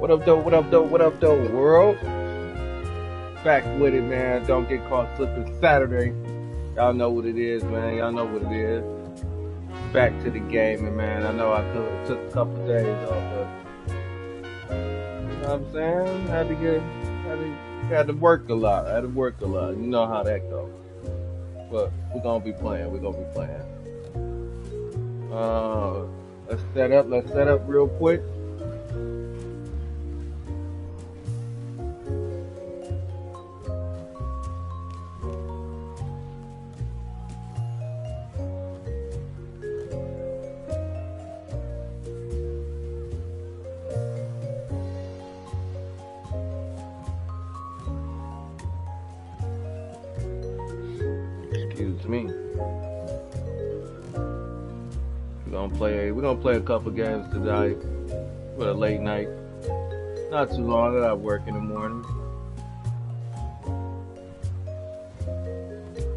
What up, though? What up, though? What up, though, world? Back with it, man. Don't get caught slipping Saturday. Y'all know what it is, man. Y'all know what it is. Back to the gaming, man. I know I could have took a couple days off, but you know what I'm saying? Had to work a lot. You know how that goes. But we're gonna be playing. Let's set up real quick. Excuse me. We're gonna play a couple games tonight for a late night. Not too long. I got work in the morning,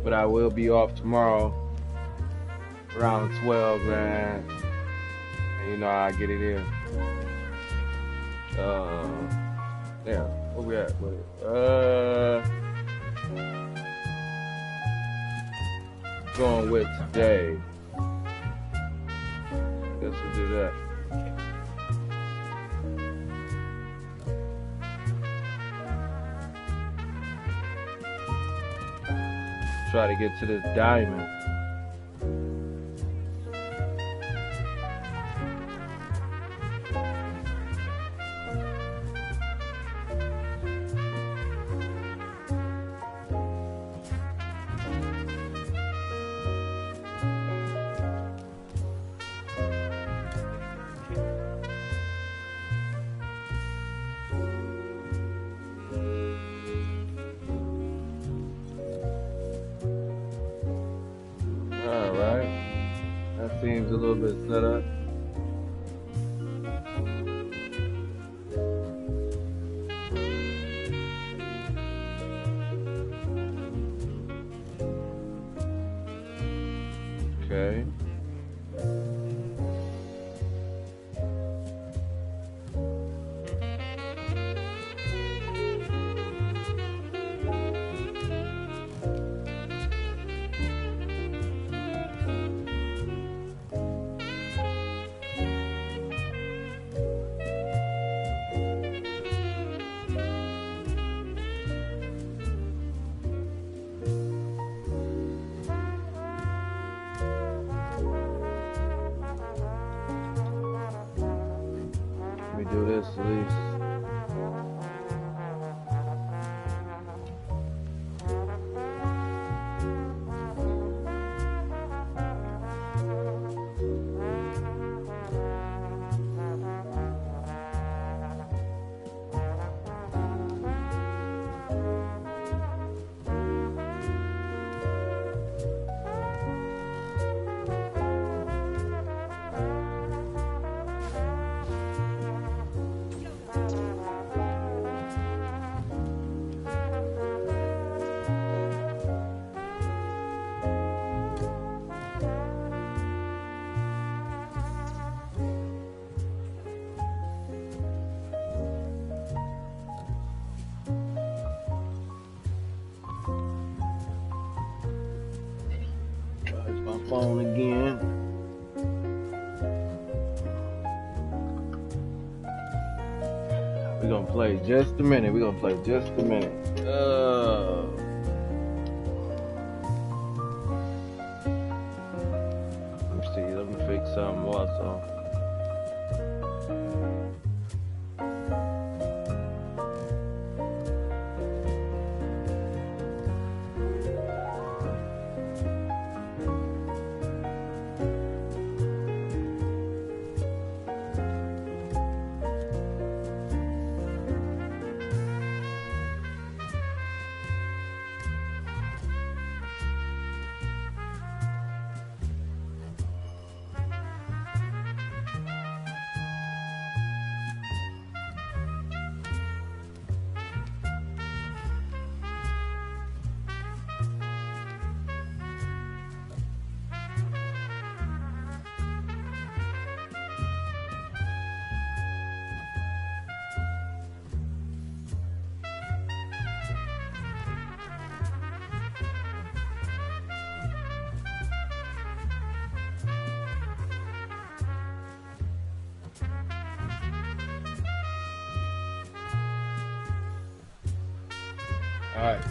but I will be off tomorrow around 12, man. And you know how I get it in. Yeah, where we at? Going with today. Guess we'll do that. Try to get to this diamond. Seems a little bit set up. Okay. Do this at least. Phone again. We're gonna play just a minute. Let me fix something also. All right.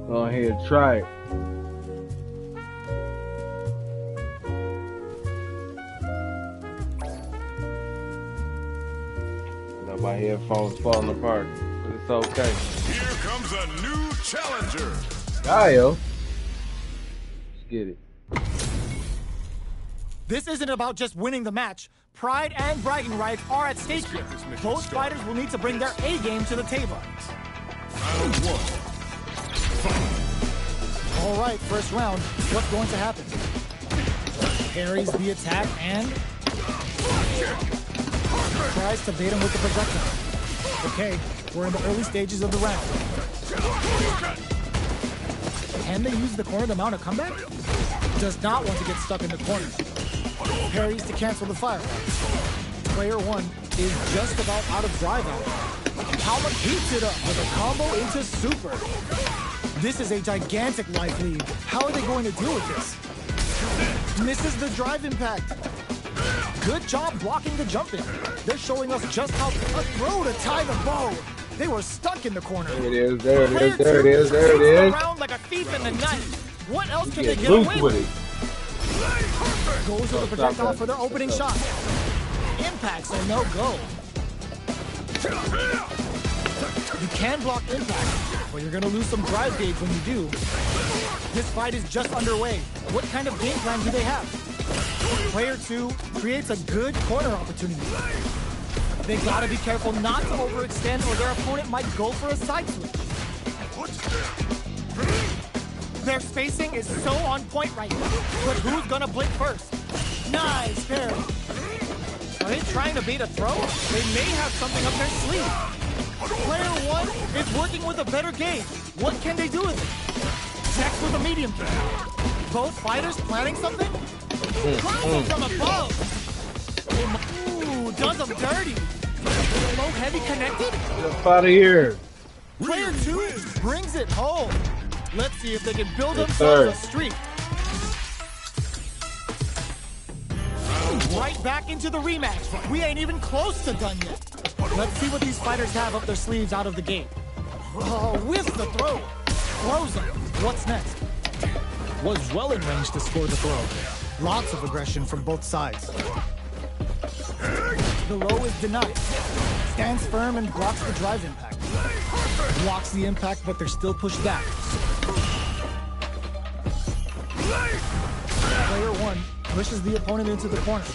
Go ahead and try it. I know my headphones falling apart, but it's okay. Here comes a new challenger. Kyle. Let's get it. This isn't about just winning the match. Pride and bragging rights are at stake here. Both fighters will need to bring their A game to the table. Round one. All right, first round. What's going to happen? Parries the attack and tries to bait him with the projectile. Okay, we're in the early stages of the round. Can they use the corner to mount a comeback? Does not want to get stuck in the corner. Parries to cancel the fire. Player one is just about out of drive out. Palma heats it up with a combo into super. This is a gigantic life lead. How are they going to deal with this? Misses the drive impact. Good job blocking the jump in. They're showing us just how a throw to tie the bow. They were stuck in the corner. There it is, there it is, there it is, there it is. Around like a thief in the night. What else can they Get get loose away with with? it. Goes with the projectile for their opening shot. Impacts are no go. You can block impact, but you're going to lose some drive gauge when you do. This fight is just underway. What kind of game plan do they have? Player two creates a good corner opportunity. They got to be careful not to overextend or their opponent might go for a side switch. Their spacing is so on point right now, but who's going to blink first? Nice parry. Are they trying to bait a throw? They may have something up their sleeve. Player one is working with a better game. What can they do with it? Checks with a medium kick. Both fighters planning something? Combo from above. Ooh, does them dirty. Low heavy connected? Get up out of here. Player two brings it home. Let's see if they can build themselves a streak. Right back into the rematch. We ain't even close to done yet. Let's see what these fighters have up their sleeves out of the gate. Oh, whiffs the throw. Throws him. What's next? Was well in range to score the throw. Lots of aggression from both sides. The low is denied. Stands firm and blocks the drive impact. Blocks the impact, but they're still pushed back. Player one pushes the opponent into the corner.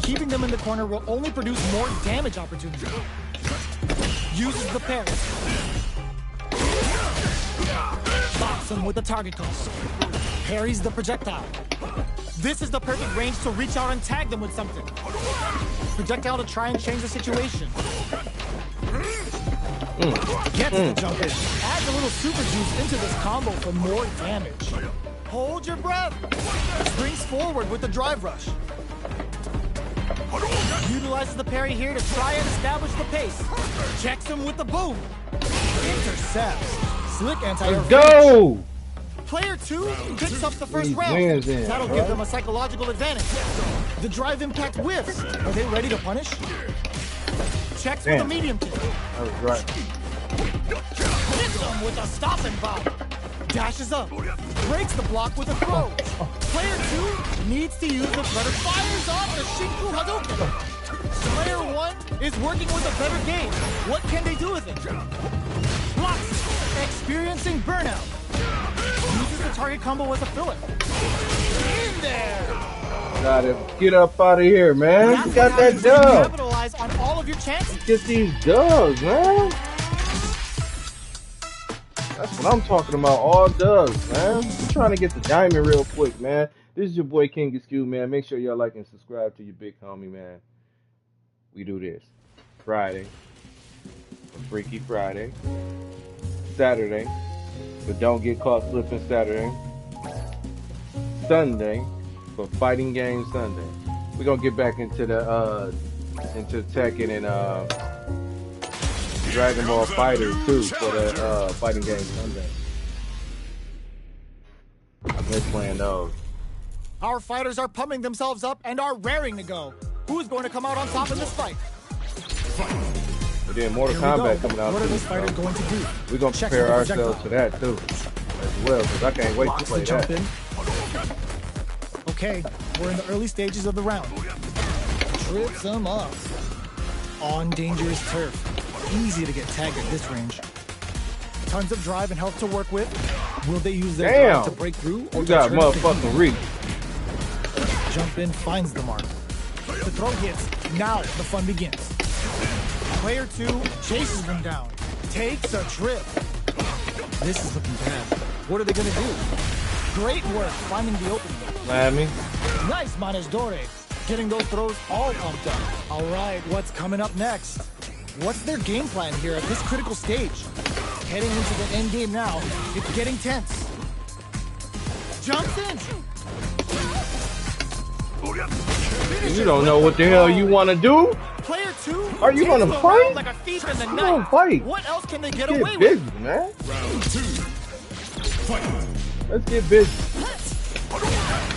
Keeping them in the corner will only produce more damage opportunity. Uses the parry. Box him with the target toss. Parries the projectile. This is the perfect range to reach out and tag them with something. Projectile to try and change the situation. Gets the jump in. Adds a little super juice into this combo for more damage. Hold your breath. Brings forward with the drive rush. Utilizes the parry here to try and establish the pace. Checks him with the boom. Intercepts. Slick anti-air. Go! Player two picks up the first round. That'll give them a psychological advantage. The drive impact whiffs. Are they ready to punish? Checks with a medium kick. That was right. Hits them with a stop and bomb. Dashes up. Breaks the block with a throw. Player two needs to use the better. Fires off the Shinku Hadouken. Player one is working with a better game. What can they do with it? Blocks. Experiencing burnout. Uses the target combo as a filler. In there. Gotta get up out of here, man. That's You got how you that dub. capitalize on all of your chances. Get these dubs, man. That's what I'm talking about. All dubs, man. I'm trying to get the diamond real quick, man. This is your boy KingisQ, man. Make sure y'all like and subscribe to your big homie, man. We do this Friday for Freaky Friday, Saturday, but don't get caught slipping Saturday, Sunday for Fighting Game Sunday. We're gonna get back into the Tekken and Dragon Ball Fighters too for the Fighting Game Sunday. We're playing those. Our fighters are pumping themselves up and are raring to go. Who's going to come out on top in this fight? And then Mortal Kombat coming out. What are too, these fighters going to do? We're gonna prepare ourselves for that too, as well, because I can't wait to play that. Okay, we're in the early stages of the round. Trips them up. On dangerous turf. Easy to get tagged at this range. Tons of drive and health to work with. Will they use their drive to break through? Or you got motherfucking reach. Jump in, finds the mark. The throw hits. Now the fun begins. Player 2 chases them down. Takes a trip. This is looking bad. What are they going to do? Great work finding the opening. Miami. Nice managed Dore. Getting those throws all pumped up. All right, what's coming up next? What's their game plan here at this critical stage? Heading into the end game now. It's getting tense. Jumps in. You don't know what the hell you want to do? Player 2. Are you gonna fight? Like a thief in the You night. gonna fight? What else can they get Get away busy, with? man. Round 2. Fight. Let's get busy.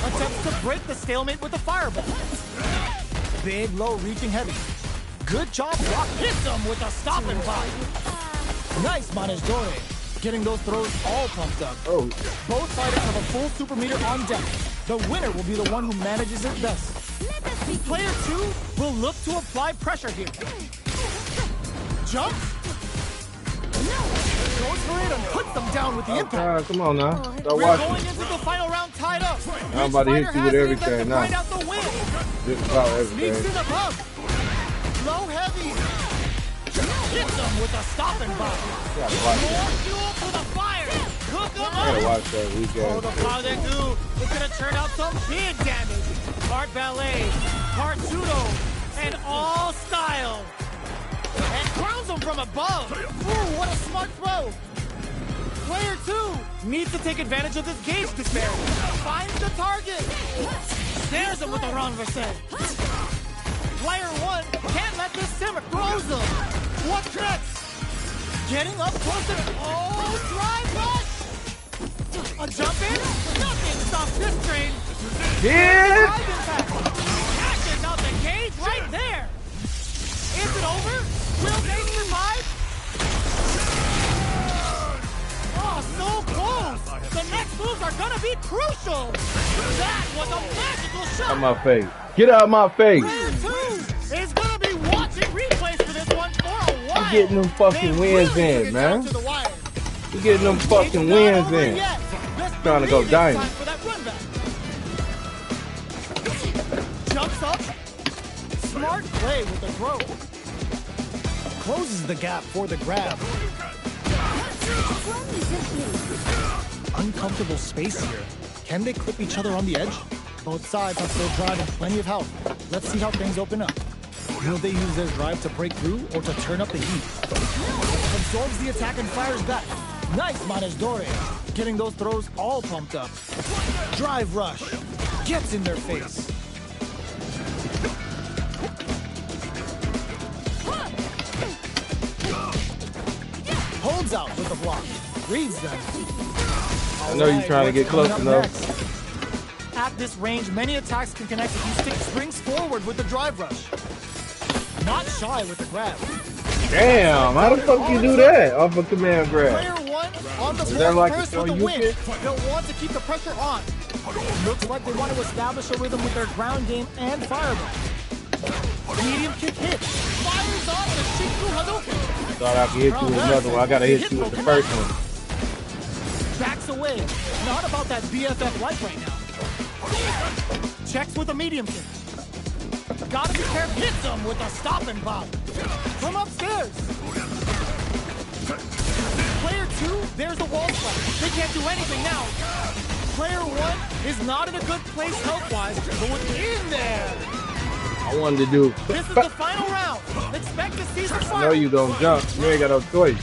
Attempts to break the stalemate with the fireball. Big, low, reaching heavy. Good job, Rock hits them with a stop and pop. Nice managed Dore. Getting those throws all pumped up. Oh. Both fighters have a full super meter on deck. The winner will be the one who manages it best. Player 2 will look to apply pressure here. Jump. Goes for it and puts them down with the impact. Come on now. Start We're watching. going into the final round tied up. I'm about to hit you with everything now. Find out the win. Just about Sneaks everything. in above. Low heavy. Hits them with a stop and pop. Gotta watch More that. fuel for the fire. Cook them Gotta up. watch that Oh, weekend. the power they do. It's gonna turn out some big damage. Part ballet, part judo, and all style. And crowns them from above. Ooh, what a smart throw. Player 2 needs to take advantage of this gauge disparity. Finds the target. Snares him with the wrong verset. Player 1 can't let this simmer. Throws him. What's next? Getting up close and drive rush. A jump in? Nothing stops this train. Yeah. Drive impact. Catches out the cage right there. Is it over? Will they survive? Oh, so close. The next moves are gonna be crucial. That was a magical shot. Out my face. Get out of my face. Player 2 is gonna be watching replays for this one for a while. I'm getting them fucking They wins really in, get man. down to the wire. You getting them fucking It's not wins over in. yet. Let's Trying to go believe it's diamond. time for that run back. Jumps up. Smart play with the throw. Closes the gap for the grab. Uncomfortable space here. Can they clip each other on the edge? Both sides have full drive and plenty of health. Let's see how things open up. Will they use their drive to break through or to turn up the heat? Absorbs the attack and fires back. Nice managed Dore. Getting those throws all pumped up. Drive rush. Gets in their face. Holds out with the block. Reads them. I know you're trying to get close enough. At this range, many attacks can connect if you stick springs forward with the drive rush. Not shy with the grab. Damn, how the fuck you do that off a command grab? Player 1 on the Is board that like first a with the you win. kick? They'll want to keep the pressure on. Looks like they want to establish a rhythm with their ground game and fireball. Medium kick hit. Fires off the Shinku Hadouken. Thought I could hit you with another one. I gotta hit you with the first one. Backs away. Not about that BFF life right now. Checks with a medium kick. Gotta be careful. Hits him with a stop and pop. From upstairs. Player 2 There's the wall splat. They can't do anything now. Player one is not in a good place health-wise, but within there. I wanted to do. This is the final round. Expect to see some fire. I know you don't jump. You ain't got no choice.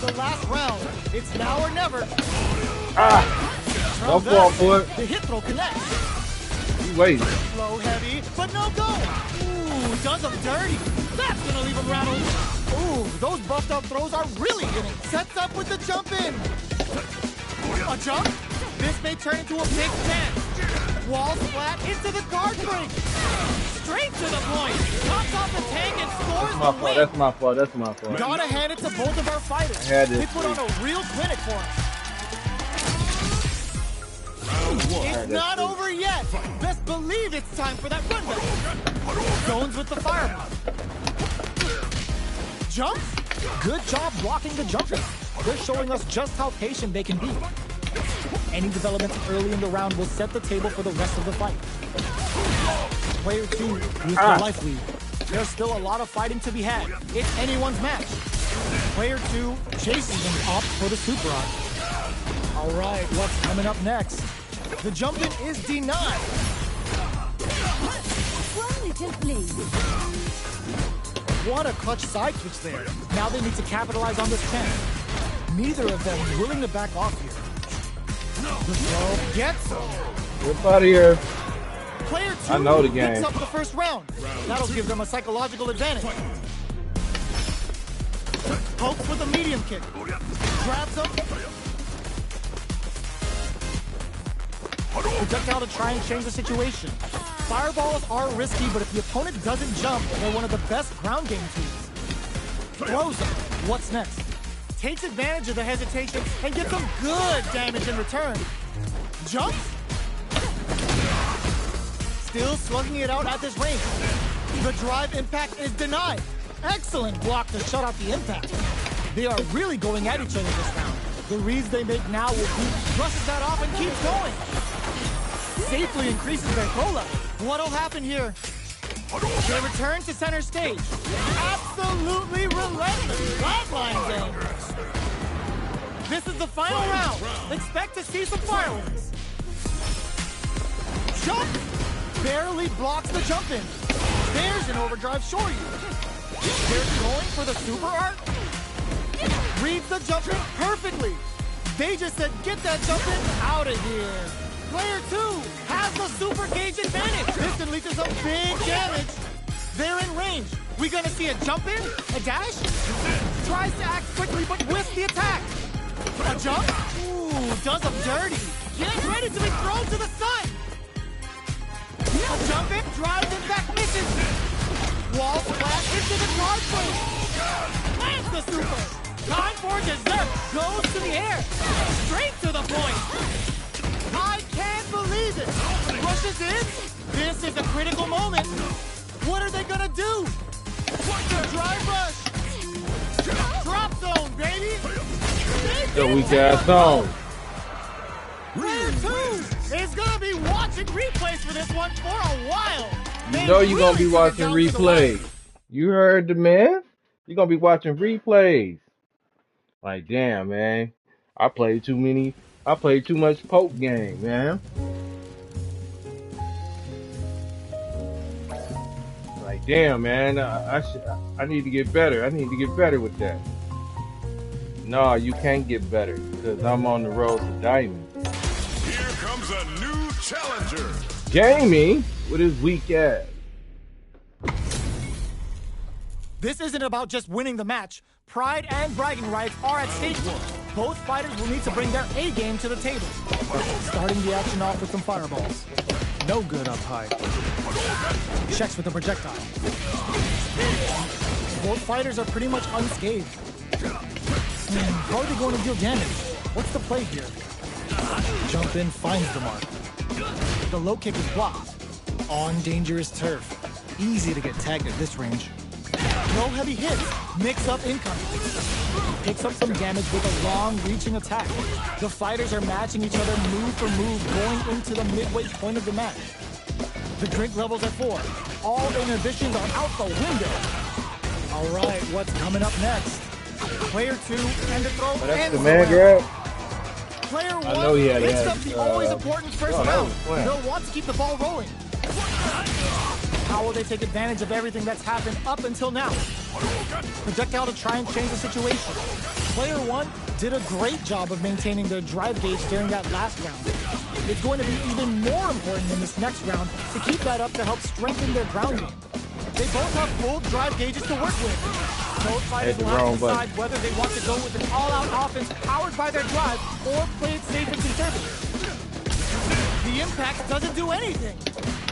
The last round. It's now or never. Ah! Don't fall for it. The hit throw connects. You wait. Low heavy, but no go. Ooh, does him dirty. That's gonna leave him rattled. Ooh, those buffed up throws are really hitting. Sets up with the jump in. A jump? This may turn into a big 10. Wall splat into the guard break. Straight to the point. Knocks off the tank and scores the win. That's my fault. That's my fault. Gotta hand it to both of our fighters. They put on a real clinic for us. It's not over yet. Best believe it's time for that run back. Zones with the fireball. Jump? Good job blocking the jumpers. They're showing us just how patient they can be. Any developments early in the round will set the table for the rest of the fight. Player two with the life lead. There's still a lot of fighting to be had. It's anyone's match. Player two chases and opts for the super art. All right, what's coming up next? The jump-in is denied. What a clutch side switch there. Now they need to capitalize on this chance. Neither of them willing to back off here. The throw gets him. Get out of here. Player two I know the game. picks up the first round. That'll give them a psychological advantage. Pokes with a medium kick. Grabs him. Projectile to try and change the situation. Fireballs are risky, but if the opponent doesn't jump, they're one of the best ground game tools. Throws him. What's next? Takes advantage of the hesitation and gets some good damage in return. Jumps? Still slugging it out at this range. The drive impact is denied. Excellent block to shut out the impact. They are really going at each other this round. The reads they make now will be brushes that off and keeps going. Safely increases their throw level. What'll happen here? They return to center stage. Absolutely relentless flatline zone. This is the final round. Expect to see some fireworks. Jump! Barely blocks the jump in. There's an overdrive shorty. They're going for the super art. Reads the jump in perfectly. They just said, get that jump in out of here. Player two has the super gauge advantage. This can lead to some big damage. They're in range. We gonna see a jump in? A dash? Tries to act quickly, but whiffs the attack. A jump? Ooh, does him dirty. Gets ready to be thrown to the sun. A jump in, drives in back, misses. Wall splat into the guard frame. Lands the super. Time for dessert. Goes to the air. Straight to the point. I can't believe it. Rushes in. This is a critical moment. What are they gonna do? Drive rush. Drop zone, baby. The weak ass zone. Player two is gonna be watching replays for this one for a while. You know you're gonna be watching replays. You heard the man? You're gonna be watching replays. Like, damn, man. I played too much poke game, man. Like, damn, man. I need to get better. I need to get better with that. No, you can't get better because I'm on the road to diamond. Here comes a new challenger. Gaming with his weak ass. This isn't about just winning the match. Pride and bragging rights are at stake here. Both fighters will need to bring their A game to the table. Starting the action off with some fireballs. No good up high. Checks with the projectile. Both fighters are pretty much unscathed. How are they going to deal damage? What's the play here? Jump in finds the mark. The low kick is blocked. On dangerous turf. Easy to get tagged at this range. No heavy hits. Mix up incoming. Picks up some damage with a long reaching attack. The fighters are matching each other move for move going into the midway point of the match. The drink levels are 4. All inhibitions are out the window. All right, what's coming up next? Player 2 and the throw That's ends the man the round. grab. Player 1 know he had picks that, up the always important first that round. was fun. They'll want to keep the ball rolling. How will they take advantage of everything that's happened up until now? Projectile to try and change the situation. Player 1 did a great job of maintaining their drive gauge during that last round. It's going to be even more important in this next round to keep that up to help strengthen their ground game. They both have full drive gauges to work with. Both fighters will have to decide whether they want to go with an all-out offense powered by their drive or play it safe and conservative. The impact doesn't do anything.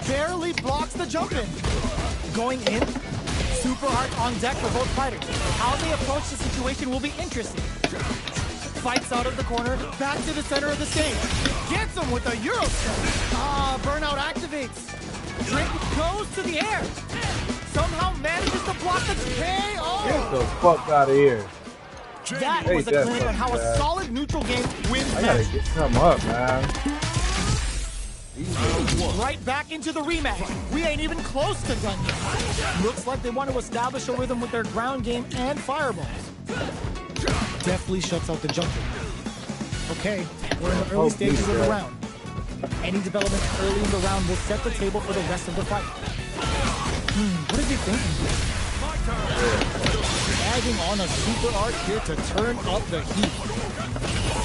Barely blocks the jump in. Going in, super hard on deck for both fighters. How they approach the situation will be interesting. Fights out of the corner, back to the center of the stage. Gets him with a Euro step. Burnout activates. Drink goes to the air. Somehow manages to block the KO. Get the fuck out of here. That was a clinic on how a solid neutral game wins I gotta matches. come up, man. Right back into the rematch. We ain't even close to done yet. Looks like they want to establish a rhythm with their ground game and fireballs. Definitely shuts out the jumper. Okay, we're in the early stages of the round. Any development early in the round will set the table for the rest of the fight. What is he thinking here? Adding on a super arc here to turn up the heat.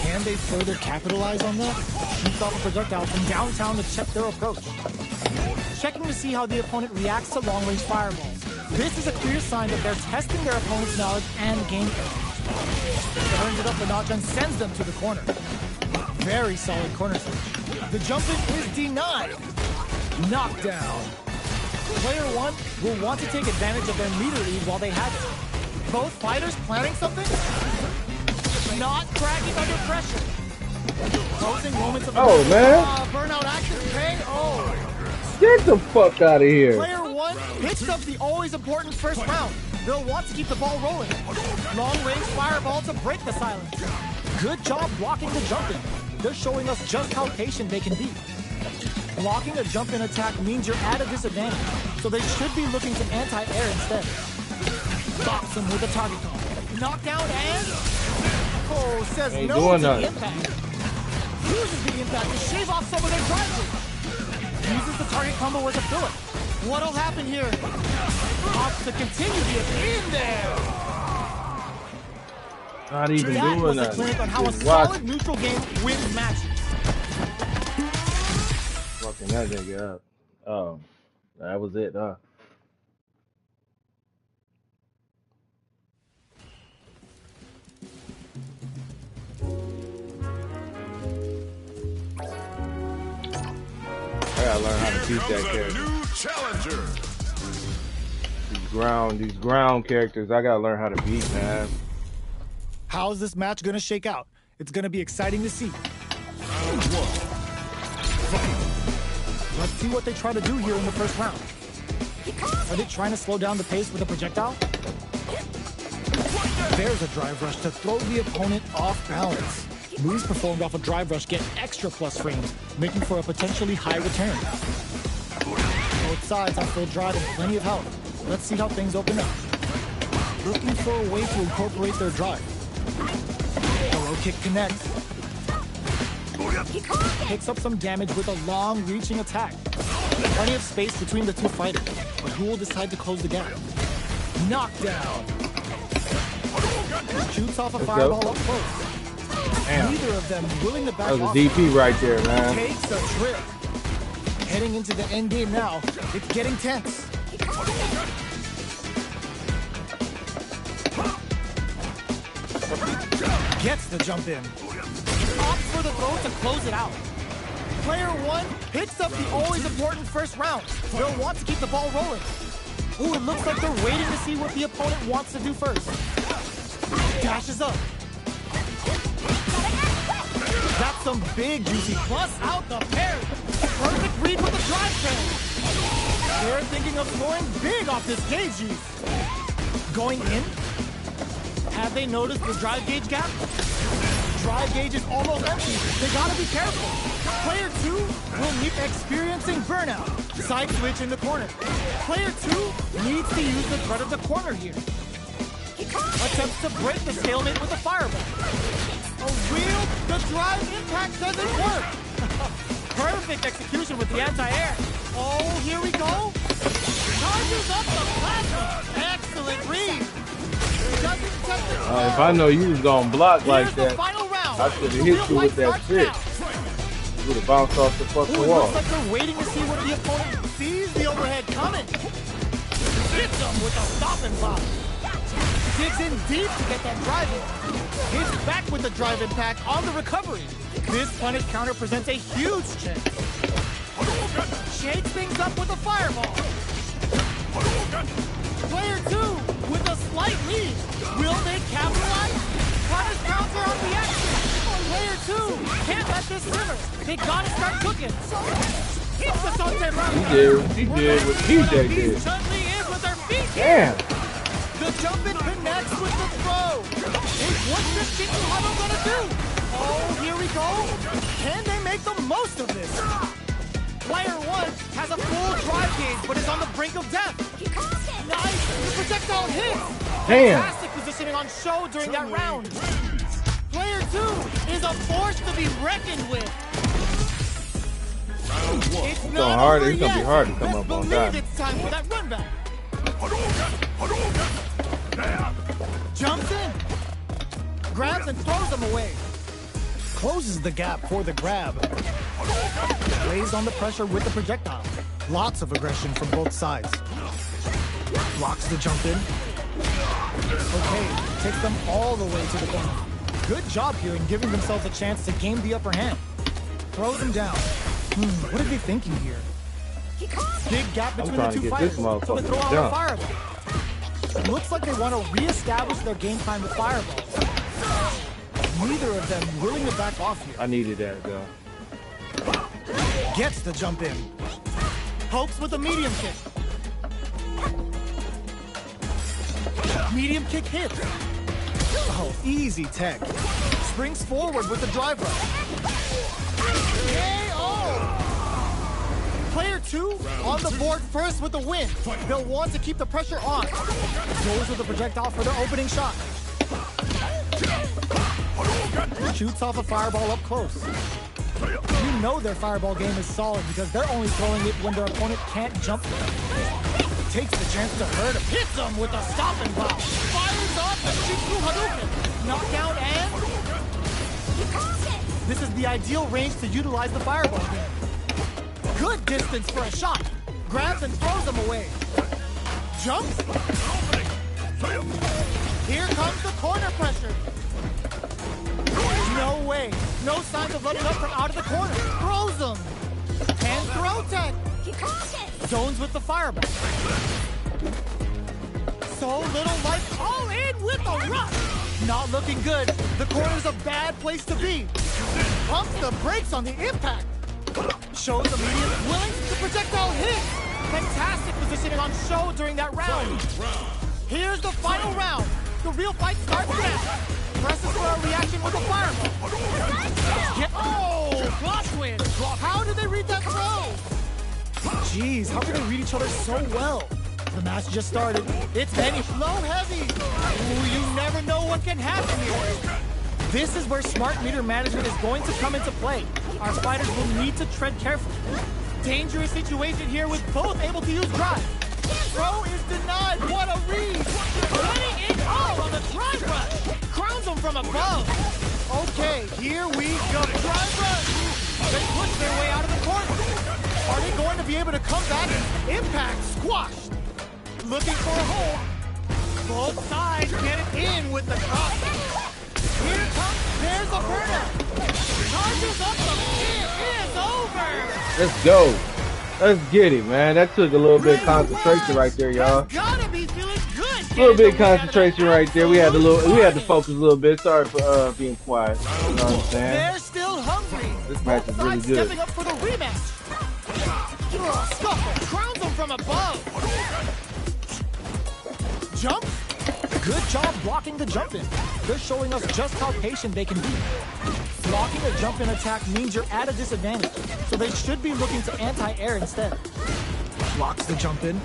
Can they further capitalize on that? Shoots off a projectile from downtown to check their approach. Checking to see how the opponent reacts to long-range fireballs. This is a clear sign that they're testing their opponent's knowledge and game plan. Turns it up a notch and sends them to the corner. Very solid corner switch. The jump-in is denied. Knockdown. Player 1 will want to take advantage of their meter lead while they have it. Both fighters planning something? Not cracking under pressure. Closing moments of the burnout action KO. Get the fuck out of here. Player 1 picks up the always important first round. They'll want to keep the ball rolling. Long-range fireball to break the silence. Good job blocking the jump-in. They're showing us just how patient they can be. Blocking a jump-in attack means you're at a disadvantage, so they should be looking to anti-air instead. Box him with a target call. Knockdown and... says Ain't no doing to the nothing. impact. Uses the impact to shave off some of their drive. Uses the target combo as a filler. What'll happen here? Opts to continue the in there. Not even That doing was a nothing. clinic on how a Just watch solid neutral game wins matches. fucking that nigga up. Oh, that was it, huh? I gotta learn how to Here beat that comes a character. new challenger. These ground characters, I gotta learn how to beat, man. How's this match gonna shake out? It's gonna be exciting to see. Round 1. Let's see what they try to do here in the first round. Are they trying to slow down the pace with a projectile? There's a drive rush to throw the opponent off balance. Moves performed off a drive rush get extra plus frames, making for a potentially high return. Both sides have full drive and plenty of health. Let's see how things open up. Looking for a way to incorporate their drive. Low kick connects. Picks up some damage with a long-reaching attack. Plenty of space between the two fighters, but who will decide to close the gap? Knockdown. Shoots off a fireball up close. Damn. Neither of them willing to back That was off. a DP right there, man. Takes a trip. Heading into the end game now. It's getting tense. Gets the jump in. Opts for the throw to close it out. Player 1 picks up the always important first round. They'll want to keep the ball rolling. Ooh, it looks like they're waiting to see what the opponent wants to do first. Dashes up. Got some big juicy plus out the parry. Perfect read with the drive train. They're thinking of scoring big off this gauge use. Going in. Have they noticed the drive gauge gap? Drive gauge is almost empty. They gotta be careful. Player 2 will be experiencing burnout. Side switch in the corner. Player 2 needs to use the threat of the corner here. Attempts to break the stalemate with a fireball. The drive impact doesn't work. Perfect execution with the anti-air. Oh, here we go. Charges up the plasma. Excellent read. Doesn't touch the If I know you was gonna block like Here's the that, final round. I should have hit you with that fist. You would have bounced off the fucking Ooh, it wall. looks like they're waiting to see what the opponent sees the overhead coming. Hits them with a stop and pop. Digs in deep to get that drive in. Hits back with the drive impact on the recovery. This punish counter presents a huge chance. Shakes things up with a fireball. Player 2 with a slight lead. Will they capitalize? Punish counter on the action. Player 2 can't let this simmer. They gotta start cooking. Keeps the Sonte round. He did what TJ did. Chun-Li is with her feet. Damn. The jump in connects with the throw. What's this Kingu Huddle gonna do? Oh, here we go. Can they make the most of this? Player 1 has a full drive gauge, but is on the brink of death. Nice. The projectile hits. Damn. Fantastic positioning on show during that round. Player 2 is a force to be reckoned with. It's It's not hard. over It's gonna be yet. hard to come Let's up on believe that. it's time for that run back. Jumps in. Grabs and throws them away. Closes the gap for the grab. Lays on the pressure with the projectile. Lots of aggression from both sides. Blocks the jump in. Okay, takes them all the way to the corner. Good job here in giving themselves a chance to gain the upper hand. Throws them down. What are they thinking here? Big gap between the trying to two get fighters. this So they motherfucker throw to out a jump. fireball. Looks like they want to reestablish their game time with fireballs. Neither of them willing to back off here. I needed that though. Gets the jump in. Pokes with a medium kick. Medium kick hits. Oh, easy tech. Springs forward with the drive rush. KO! Player 2 on the board first with the win. They'll want to keep the pressure on. Goes with the projectile for their opening shot. Shoots off a fireball up close. You know their fireball game is solid because they're only throwing it when their opponent can't jump there. Takes the chance to hurt him. Hits him with a stop and pop. Fires off the Kingu Hadouken. Knockdown and... This is the ideal range to utilize the fireball game. Good distance for a shot. Grabs and throws them away. Jumps. Here comes the corner pressure. No way. No signs of letting up from out of the corner. Throws them. And throw tech. Zones with the fireball. So little life. All in with the rush. Not looking good. The corner's a bad place to be. Pumps the brakes on the impact. Shows immediate willing to projectile hit. Fantastic positioning on show during that round. Here's the final round. The real fight starts now. Presses for a reaction with a fireball. Oh, block win. How did they read that throw? Jeez, how can they read each other so well? The match just started. It's heavy, low heavy. Ooh, you never know what can happen here. This is where smart meter management is going to come into play. Our fighters will need to tread carefully. Dangerous situation here with both able to use drive. Throw is denied. What a read. Letting it all on the drive rush. Crowns them from above. Okay, here we go. Drive rush. They push their way out of the corner. Are they going to be able to come back? Impact squashed. Looking for a hole. Both sides get it in with the cross. Here comes, there's a burnout. Charges up, the it is over. Let's go. Let's get it, man. That took a little bit of concentration right there, y'all. Gotta be feeling good. A little bit of concentration right there. We had to focus a little bit. Sorry for being quiet. You know what I'm saying? They're still hungry. This match is really Sides good. stepping up for the rematch. Scuffle crowns them from above. Jump. Good job blocking the jump in. They're showing us just how patient they can be. Blocking a jump in attack means you're at a disadvantage, so they should be looking to anti-air instead. Blocks the jump in.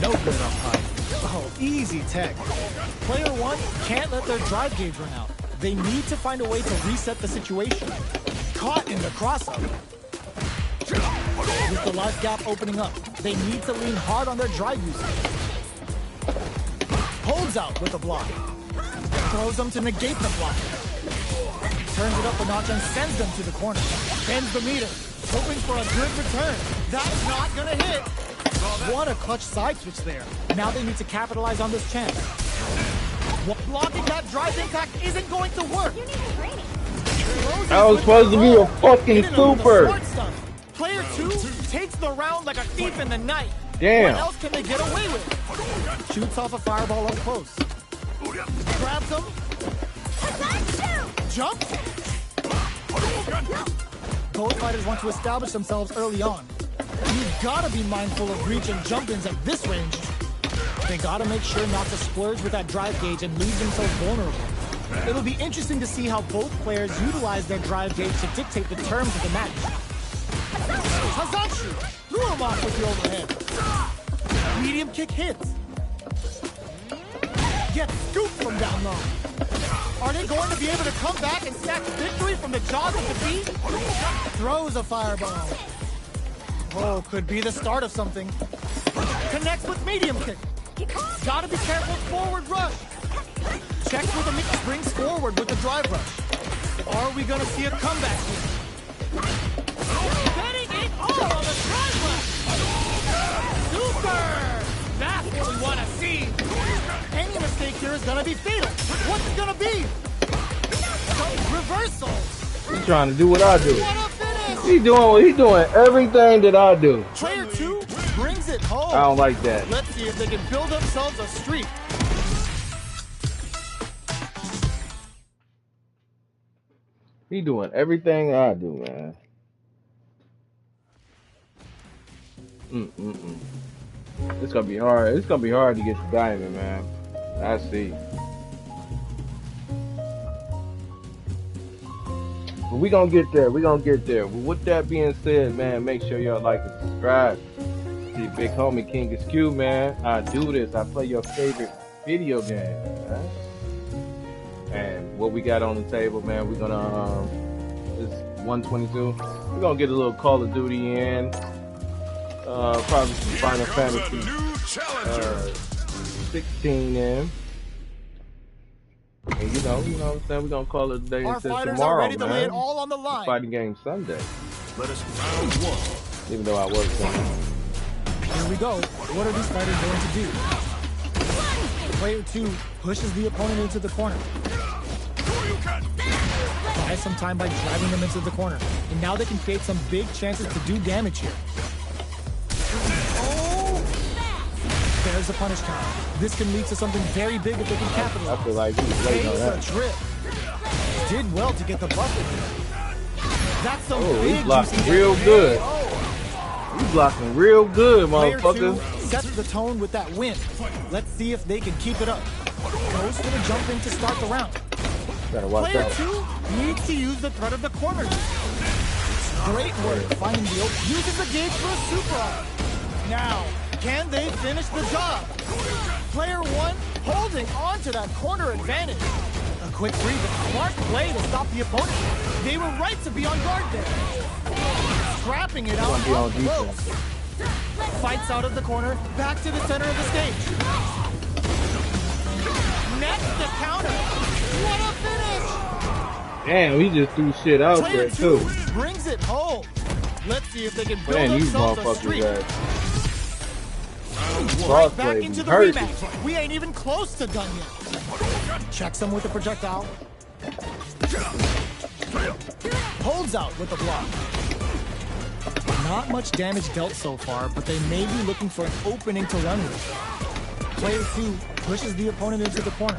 No good up high. Oh, easy tech. Player one can't let their drive gauge run out. They need to find a way to reset the situation. Caught in the crossup. With the life gap opening up, they need to lean hard on their drive usage. Holds out with the block. Throws them to negate the block. Turns it up a notch and sends them to the corner. Bends the meter, hoping for a good return. That's not gonna hit. What a clutch side switch there. Now they need to capitalize on this chance. Blocking that drive impact isn't going to work. I was supposed to be a fucking super. Player two takes the round like a thief in the night. Damn. What else can they get away with? Shoots off a fireball up close. Grabs him. Jump. Both fighters want to establish themselves early on. You've got to be mindful of reach and jump-ins at this range. They got to make sure not to splurge with that drive gauge and leave themselves vulnerable. It'll be interesting to see how both players utilize their drive gauge to dictate the terms of the match. Hazanshu threw him off with the overhead. Medium kick hits. Gets scooped from down low. Are they going to be able to come back and snatch victory from the jaws of defeat? Throws a fireball. Oh, could be the start of something. Connects with medium kick. Gotta be careful, forward rush. Checks with a mix, brings forward with the drive rush. Are we gonna see a comeback here? Betting it all on the drive rush. Super! That's what we wanna see. Any mistake here is gonna be fatal. What's it gonna be? Reversal. He's trying to do what I do. What a finish! He's doing everything that I do. Player two brings it home. I don't like that. Let's see if they can build themselves a streak. He doing everything I do, man. It's gonna be hard. It's gonna be hard to get the diamond, man. I see. But we gonna get there. We gonna get there. But with that being said, man, make sure y'all like and subscribe. See big homie KingisQ, man. I do this. I play your favorite video game, man. And what we got on the table, man, we're gonna it's 122. We're gonna get a little Call of Duty in. Probably some Final Fantasy 16 in. And you know what I'm saying? We're gonna call it a day until tomorrow, are ready to lay it man. all on the line. Fighting game Sunday. Let us round one. Even though I work Sunday. Here we go. What are these fighters going to do? Player two pushes the opponent into the corner. Buys some time by driving them into the corner. And now they can create some big chances to do damage here. Oh! There's a punish count. This can lead to something very big if they can capitalize. I feel like he's late on that. A trip. Did well to get the bucket. That's some big he's blocking juicy real damage. good. Oh. He's blocking real good, Player motherfucker. two sets the tone with that win. Let's see if they can keep it up. Goes for the jump in to start the round. Gotta watch Player out. two needs to use the threat of the corner. Great work finding the open. Uses the gauge for a super arm. Now, can they finish the job? Player one holding on to that corner advantage. A quick breather. Smart play to stop the opponent. They were right to be on guard there. Scrapping it out Be on up close. defense. Fights out of the corner, back to the center of the stage. Next the counter. What a finish! Damn, he just threw shit out Player there too. two brings it home. Let's see if they can build Man, these themselves a motherfuckers streak. Cross Back play into the hurt. rematch. We ain't even close to done yet. Checks him with the projectile. Holds out with the block. Not much damage dealt so far, but they may be looking for an opening to run with. Player two pushes the opponent into the corner.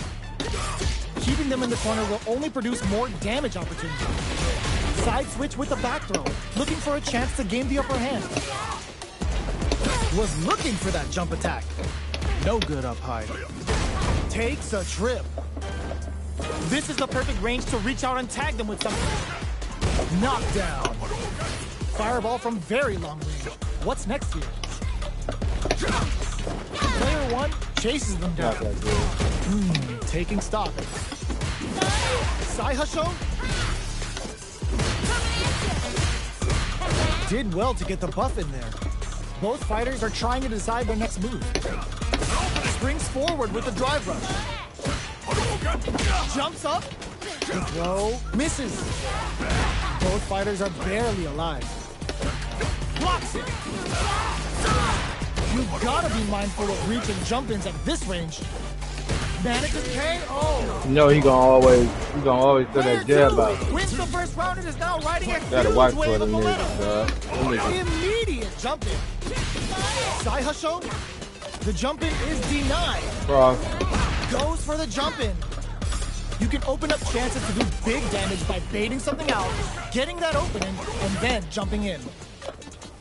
Keeping them in the corner will only produce more damage opportunities. Side switch with the back throw, looking for a chance to gain the upper hand. Was looking for that jump attack. No good up high. Takes a trip. This is the perfect range to reach out and tag them with something. Knockdown. Fireball from very long range. What's next here? Player one chases them down. Not that good. Taking stock. Saihasho did well to get the buff in there. Both fighters are trying to decide their next move. Springs forward with the drive rush. Jumps up. The throw misses. Both fighters are barely alive. Blocks it. You've got to be mindful of reach and jump-ins at this range. Manages KO. You know he gonna always throw that jab out. Wins the first round and is now riding a Gotta watch huge for wave of them momentum. niggas, Immediate jump-in. Saihasho, the jump-in is denied. Cross. Goes for the jump-in. You can open up chances to do big damage by baiting something out, getting that opening, and then jumping in.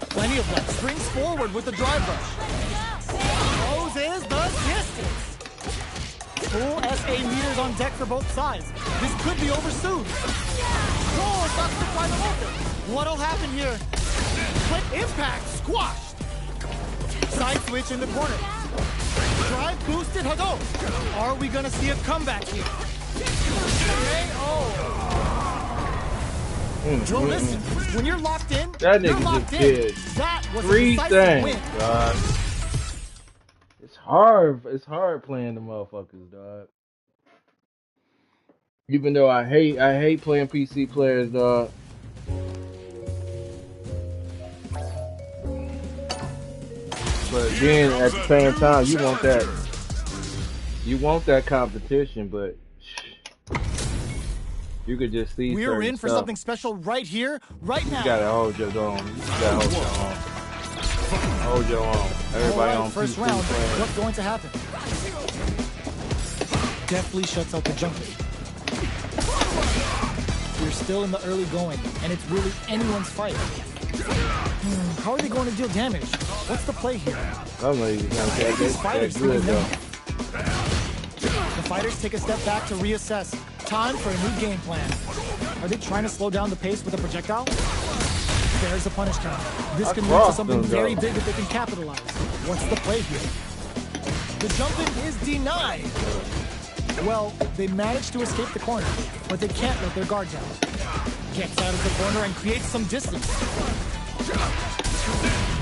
Plenty of luck. Springs forward with the drive rush. Closes the distance. Full SA meters on deck for both sides. This could be over soon. Whoa, that's the final open. What'll happen here? Quick impact, squashed. Side switch in the corner. Drive boosted Hado. Are we gonna see a comeback here? Joe, listen, when you're locked in, That you're nigga locked just in. did That was a 3 decisive things, win. dog. It's hard playing the motherfuckers, dog. Even though I hate playing PC players, dog. But then at the same time, you want that competition, but you could just see. We're in for stuff. something special right here, right now. You gotta hold your own. You gotta hold your own. Hold your own. Everybody on First PC round, playing. what's going to happen? Deftly shuts out the jumper. We're still in the early going, and it's really anyone's fight. How are they going to deal damage? What's the play here? I don't know if you're gonna take These that fighters good though. The fighters take a step back to reassess. Time for a new game plan. Are they trying to slow down the pace with a projectile? There's a punish count. This can lead to something very big if they can capitalize. What's the play here? The jump-in is denied. Well, they managed to escape the corner, but they can't let their guard down. Gets out of the corner and creates some distance.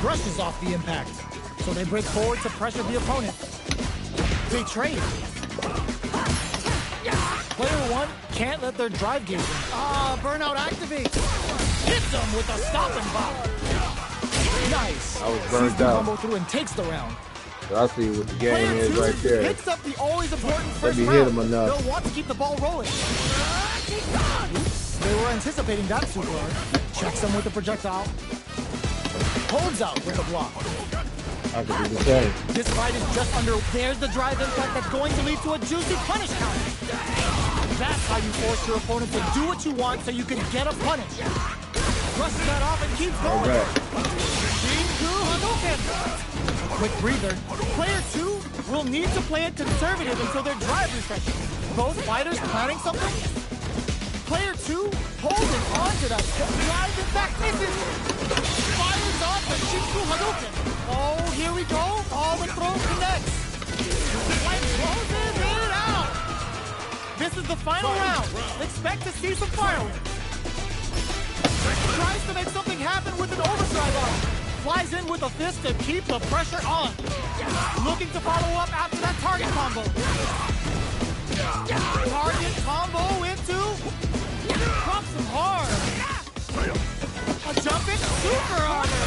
Brushes off the impact, so they break forward to pressure the opponent. They trade. Player one can't let their drive gauge in. Burnout activates. Hits them with a stopping bomb. Nice. I was burned Sees the out. combo through and takes the round. So I see what the game Player is two right there. picks up the always important first me round. hit him enough. They'll want to keep the ball rolling. Oops, they were anticipating that super art. Checks them with the projectile. Holds out with a block. I could do the same. This fight is just under. There's the drive impact that's going to lead to a juicy punish counter. That's how you force your opponent to do what you want so you can get a punish. Brushes that off and keeps All going. right. Quick breather. Player two will need to play it conservative until their drive refreshes. Both fighters planning something? Player two holding on to that drive impact misses. Fires off the Shinku Hadouken. Oh, here we go. All the throws connects. Light closes it out. This is the final round. Expect to see some fireworks. Tries to make something happen with an overdrive arm. Flies in with a fist to keep the pressure on. Looking to follow up after that target combo. Target combo into... Drops him hard. A jump in super armor.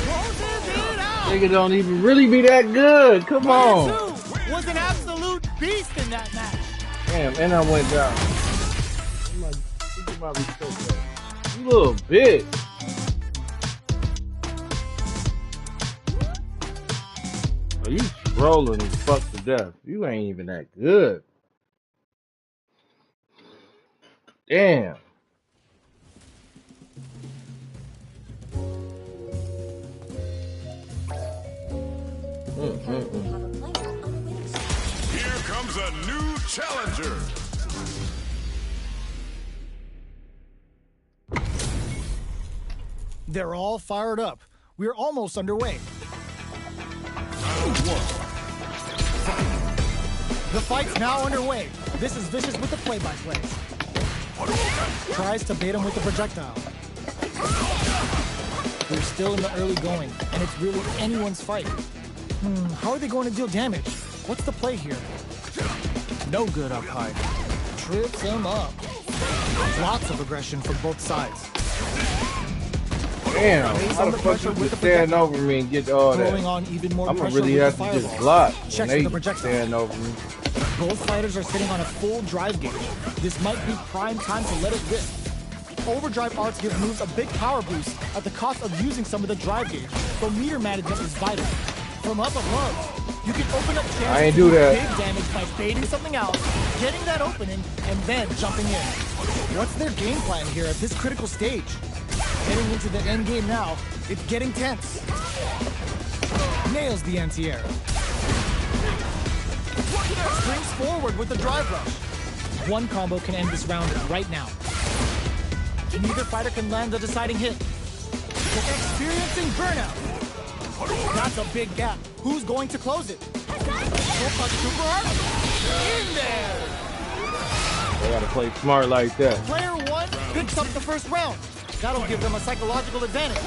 Closes it out. Nigga don't even really be that good. Come on. Player two was an absolute beast in that match. Damn, and I went down. I'm like, think about me so bad. You little bitch. Oh, you trolling and fucked to death. You ain't even that good. Damn. Here comes a new challenger. They're all fired up. We're almost underway. Round one. The fight's now underway. This is Vicious with the play-by-play. Tries to bait him with the projectile. We're still in the early going, and it's really anyone's fight. How are they going to deal damage? What's the play here? No good up high. Trips him up. Lots of aggression from both sides. Damn, how the fuck you just stand over me and get all that? On even more I'm gonna pressure really with have the to just fireball. block when Checks they with the projectile. stand over me. Both fighters are sitting on a full drive gauge. This might be prime time to let it rip. Overdrive arts give moves a big power boost at the cost of using some of the drive gauge, so meter management is vital. From up above, you can open up chances I ain't to do do that. big damage by baiting something out, getting that opening, and then jumping in. What's their game plan here at this critical stage? Heading into the end game now, it's getting tense. Nails the anti-air. Springs forward with the drive rush. One combo can end this round right now. Neither fighter can land the deciding hit. Experiencing burnout. That's a big gap. Who's going to close it? Super hard. In there. They gotta play smart like that. Player one picks up the first round. That'll give them a psychological advantage.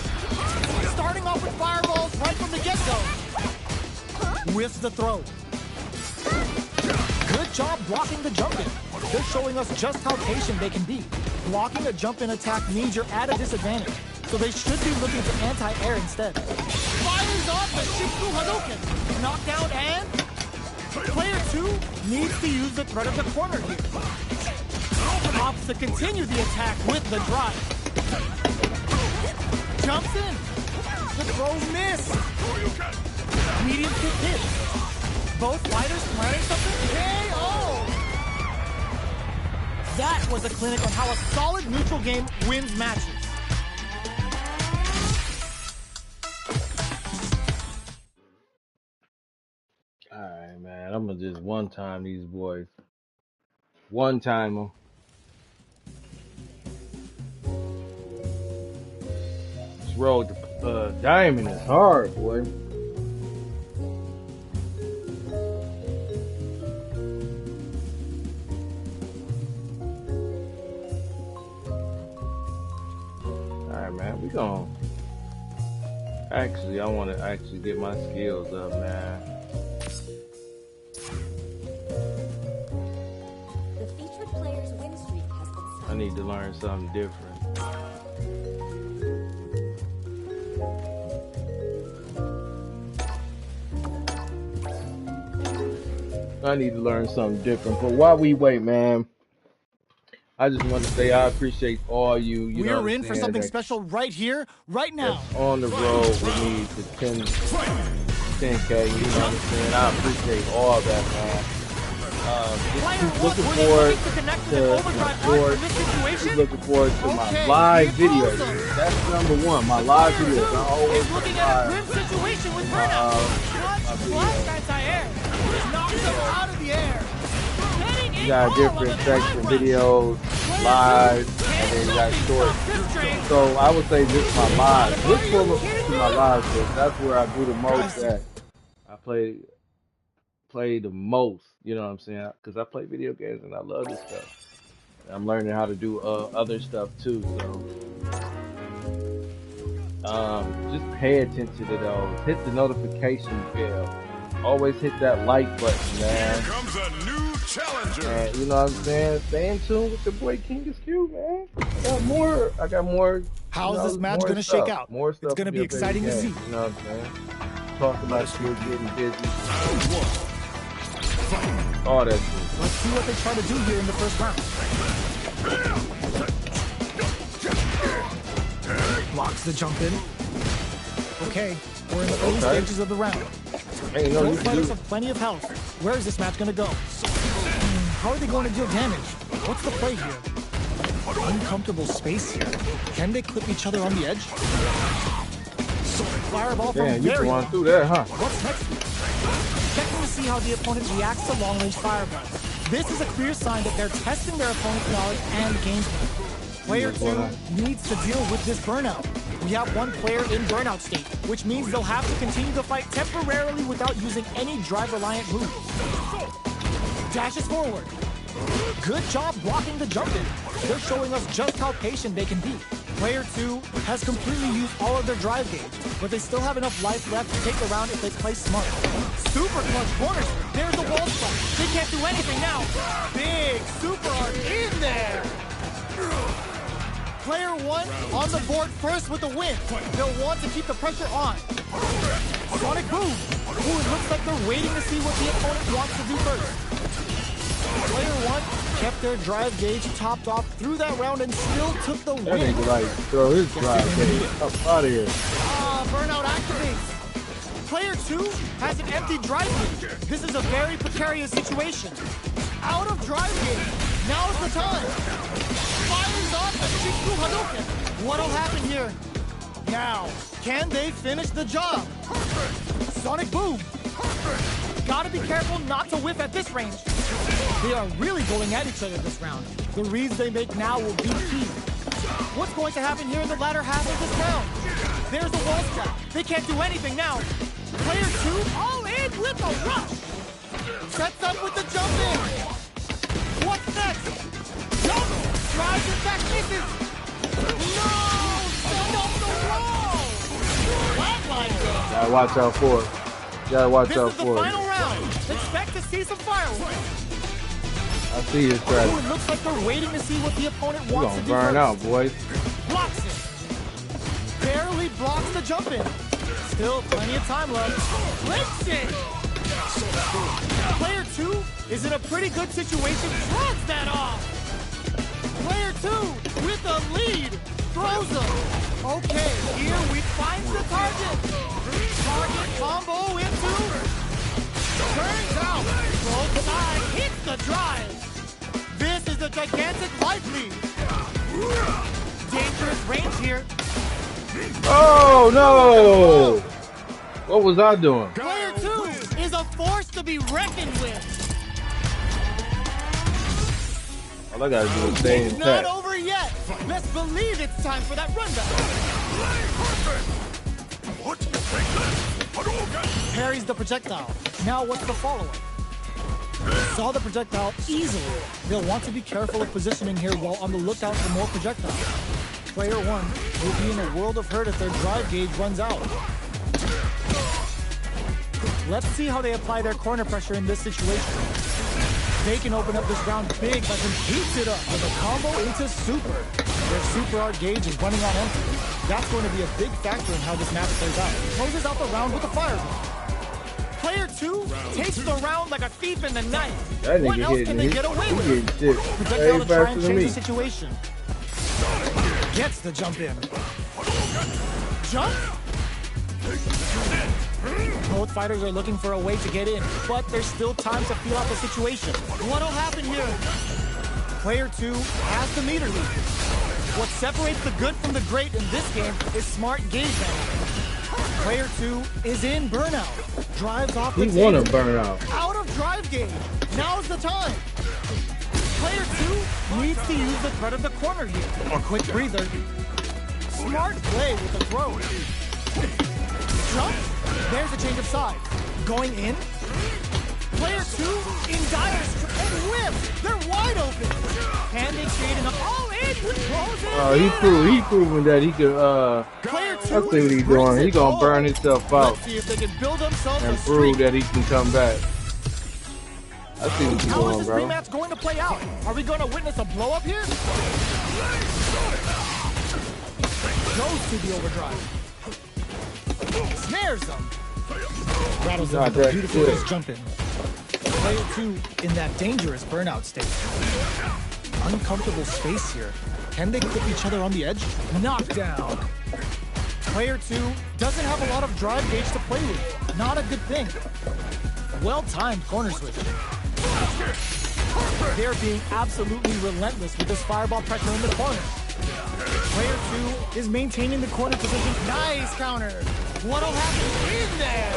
Starting off with fireballs right from the get-go. Whiffs the throw. Good job blocking the jump in. They're showing us just how patient they can be. Blocking a jump in attack means you're at a disadvantage, so they should be looking to anti-air instead. Fires off the Shifu Hadouken. Knockdown and... Player 2 needs to use the threat of the corner here. Opts to continue the attack with the drive. Jumps in. The throws miss. Medium kick hits. Both fighters planning something? KO! That was a clinic on how a solid neutral game wins matches. Alright, man. I'm gonna just one-time these boys. One-time them. This road to Diamond is hard, boy. Alright, man. We gonna... Actually, I want to actually get my skills up, man. The featured player's win streak has been I stopped. need to learn something different. I need to learn something different. But while we wait, man, I just want to say I appreciate all you. You know We're in what I'm for saying, something that- special right here, right now. that's on the road with me to 10K. You know what I'm saying? I appreciate all that, man. Player Just one, looking were they forward looking to connect with to an my overdrive arc short. in this situation? Just looking forward to my Okay, live here goes videos. them. That's number one. My live Player videos. I two always is looking put at a live. grim situation with burnout. Blast anti-air. Knocks them out of the air. Heading in You got all different on the section drive rush. videos, live, and then you got short. So I would say this is my live. Look for my live videos. That's where I do the most at. I play the most, you know what I'm saying? Because I play video games and I love this stuff. I'm learning how to do other stuff too. So just pay attention to those. Hit the notification bell. Always hit that like button, man. Here comes a new challenger. And you know what I'm saying? Stay in tune with the boy KingisQ, man. I got more. How's this match more gonna stuff. shake out? More stuff. It's gonna be exciting to see. You know what I'm saying? Talk about you getting busy. All that shit. Let's see what they try to do here in the first round. Blocks the jump in. Okay, we're in the early Okay. stages of the round. Hey, you know you Both can fighters do. have plenty of health. Where is this match gonna go? How are they going to deal damage? What's the play here? Uncomfortable space here. Can they clip each other on the edge? Fireball from Damn, you very going long. through that, huh? What's next? Checking to see how the opponent reacts to long-range fireballs. This is a clear sign that they're testing their opponent's knowledge and game plan. Player What's going on? 2 needs to deal with this burnout. We have one player in burnout state, which means they'll have to continue the fight temporarily without using any drive-reliant moves. dashes forward. Good job blocking the jump in. They're showing us just how patient they can be. Player 2 has completely used all of their drive gauge, but they still have enough life left to take the round if they play smart. Super clutch corners. There's the wall spot. They can't do anything now. Big super art in there. Player 1 on the board first with the win. They'll want to keep the pressure on. Sonic boom. Ooh, it looks like they're waiting to see what the opponent wants to do first. Player 1 kept their drive gauge topped off through that round and still took the That win. nigga like throw his drive gauge up out of here. Burnout activates. Player 2 has an empty drive gauge. This is a very precarious situation. Out of drive gauge. Now's the time. Fires off the Shinku Hadouken. What'll happen here? Now, can they finish the job? Sonic boom. Gotta be careful not to whiff at this range. They are really going at each other this round. The reads they make now will be key. What's going to happen here in the latter half of this round? There's the wall strap. They can't do anything now. Player 2 all in with a rush. Sets up with the jump in. What's next? Jump! Drives it back, misses. No! Send off the wall! Flatline goes. Gotta watch out for it. Gotta watch This out is the for it. final round. Expect to see some fireworks. I see his Ooh, strategy. it looks like they're waiting to see what the opponent We wants to gonna do burn first. out, boys. Blocks it. Barely blocks the jump in. Still plenty of time left. Breaks it. Player 2 is in a pretty good situation. Throws that off. Player 2 with the lead. Throws them. Okay, here we find the target. Target combo into. Turns out. Both side hits the drive. This is a gigantic life lead. Dangerous range here. Oh no! What was I doing? Player 2 is a force to be reckoned with. All I gotta do is stay It's not intact. over yet. Best believe it's time for that runback. Parries the projectile. Now what's the follow-up? Saw the projectile easily. They'll want to be careful of positioning here while on the lookout for more projectiles. Player 1 will be in a world of hurt if their drive gauge runs out. Let's see how they apply their corner pressure in this situation. They can open up this round big by them heats it up with a combo into super. Their super art gauge is running on empty. That's going to be a big factor in how this match plays out. Closes out the round with a fireball. Player 2 takes the round like a thief in the night. That What nigga else can they hitting, get away he with? getting shit Projectile way to try faster and than change me. the situation. Gets the jump in. Jump? Both fighters are looking for a way to get in, but there's still time to feel out the situation. What'll happen here? Player 2 has the meter lead. What separates the good from the great in this game is smart gauge management. Player 2 is in burnout. Drives off the He wanna table. burn out. Out of drive gauge. Now's the time. Player 2 needs to use the threat of the corner here. A quick breather. Smart play with the throw. Jump. There's a change of sides. Going in. Player 2 in dire and whips. They're wide open. Can they create enough? All in. Throws it He in. proven that he could Player 2 I see what he's doing. He gonna burn himself out Let's see if they can build themselves and a prove streak. that he can come back. I see what you're How is doing, this bro. rematch going to play out? Are we going to witness a blow up here? Goes to the overdrive. Snares them. Rattles them Not with a that beautiful good. wrist jump in. Player 2 in that dangerous burnout state. Uncomfortable space here. Can they clip each other on the edge? Knockdown. Player 2 doesn't have a lot of drive gauge to play with. Not a good thing. Well-timed corner switch. They're being absolutely relentless with this fireball pressure in the corner. Player 2 is maintaining the corner position. Nice counter. What'll happen in there?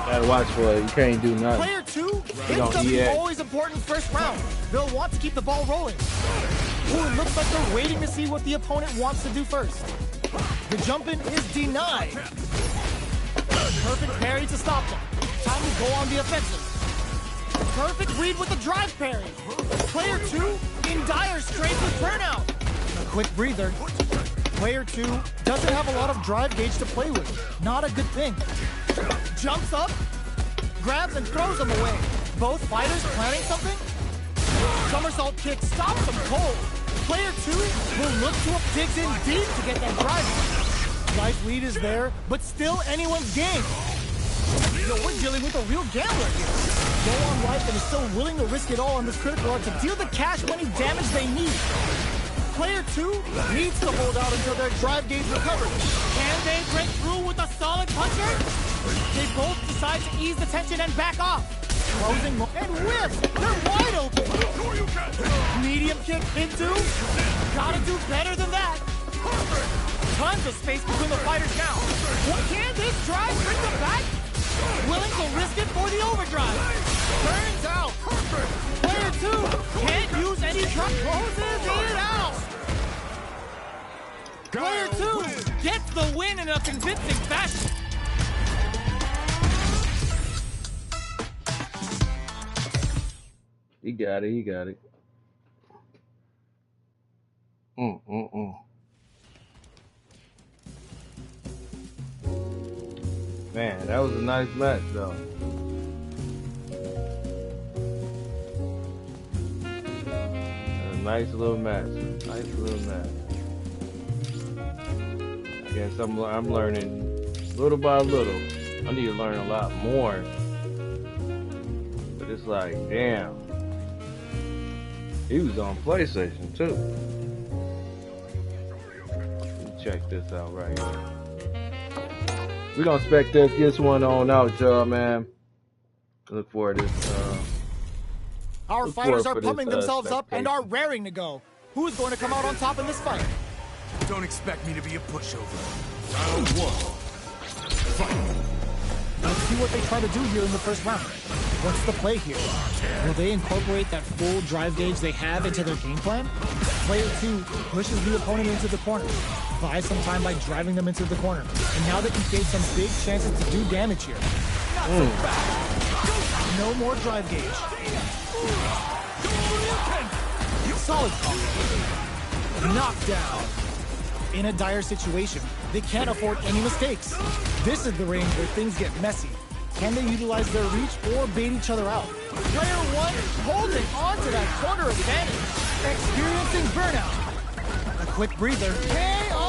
Gotta watch for it. You can't do nothing. Player 2 hits don't up the EX. always important first round. They'll want to keep the ball rolling. Ooh, it looks like they're waiting to see what the opponent wants to do first. The jump-in is denied. Perfect parry to stop them. Time to go on the offensive. Perfect read with the drive parry. Player 2 in dire straits with burnout. A quick breather. Player 2 doesn't have a lot of drive gauge to play with. Not a good thing. Jumps up, grabs and throws him away. Both fighters planning something. Somersault kick stops him cold. Player 2 will look to up, digs in deep to get that drive. Life lead is there, but still anyone's game. Yo, we're dealing with a real gambler here. Go on life and is still willing to risk it all on this critical art to deal the cash money damage they need. Player 2 needs to hold out until their drive gauge recovers. Can they break through with a solid puncher? They both decide to ease the tension and back off. Closing and whips. They're wide open. Medium kick into. Gotta do better than that. Tons of space between the fighters now. Can this drive bring them back? Willing to risk it for the overdrive. Turns out. Player 2 can't use any truck. Closes it out. Player 2 gets the win in a convincing fashion. He got it. He got it. Man, that was a nice match, though. A nice little match. Nice little match. I guess I'm learning little by little. I need to learn a lot more. But it's like, damn. He was on PlayStation, too. Let me check this out right here. We're gonna spec this one on out, y'all, man. Look forward to this. Our fighters are pumping themselves up and are raring to go. Who is going to come out on top in this fight? Don't expect me to be a pushover. Round 1. Fight. Let's see what they try to do here in the first round. What's the play here? Will they incorporate that full drive gauge they have into their game plan? Player 2 pushes the opponent into the corner, buys some time by driving them into the corner, and now they can create some big chances to do damage here. Not so fast. No more drive gauge. Solid combo. Knockdown. In a dire situation, they can't afford any mistakes. This is the range where things get messy. Can they utilize their reach or bait each other out? Player 1 holding on to that corner advantage. Experiencing burnout. A quick breather. KO!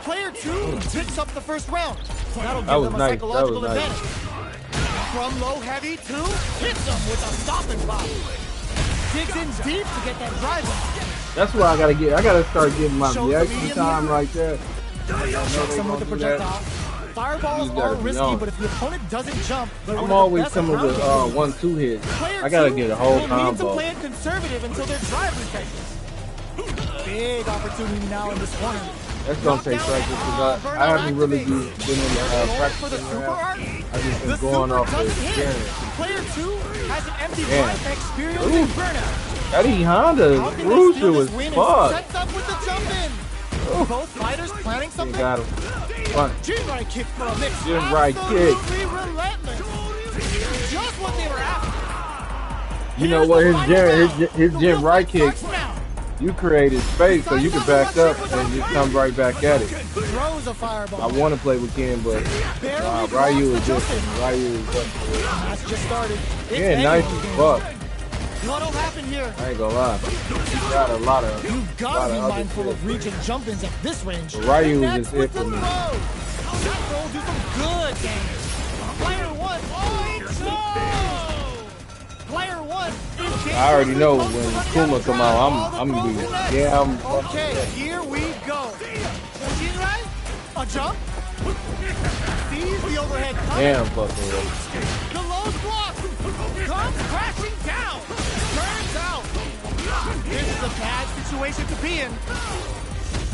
Player 2 picks up the first round. That'll give them a psychological advantage. From low heavy to hits them with a stopping block. Digs in deep to get that drive in. That's what I gotta get. I gotta start getting my reaction time right there. Some with the projectile. Fireballs are risky, but if the opponent doesn't jump, I'm always coming with 1-2 hits. I gotta get a whole combo. Need to play it conservative until their drive refreshes. Big opportunity now in this corner. That's gonna take practice because I haven't really been in practice. I've just been going off the experience. Player 2 has an empty drive experiencing burnout. That Honda crucial as fuck. Sets up with the jump in. Both fighters planning something. Got him. Gym right kick for a mix. Gym right kick. Relentless. Just what they were after. You know what? His gym right kick. You created space so you can back up and just come right back at it. Throws a fireball. I want to play with Ken, but Ryu is different. Ryu is different. That's just started. Yeah, nice as fuck. What'll happen here? I ain't gonna lie. You got a lot of. You gotta be mindful of reach and jump-ins at this range. Ryu is just it for me. That roll do some good damage. Player 1, Player 1 is I already know when Kuma come out, I'm gonna be Okay, here we go. A jump. Sees the overhead coming. Damn fucking right. The low block comes crashing down. Turns out this is a bad situation to be in.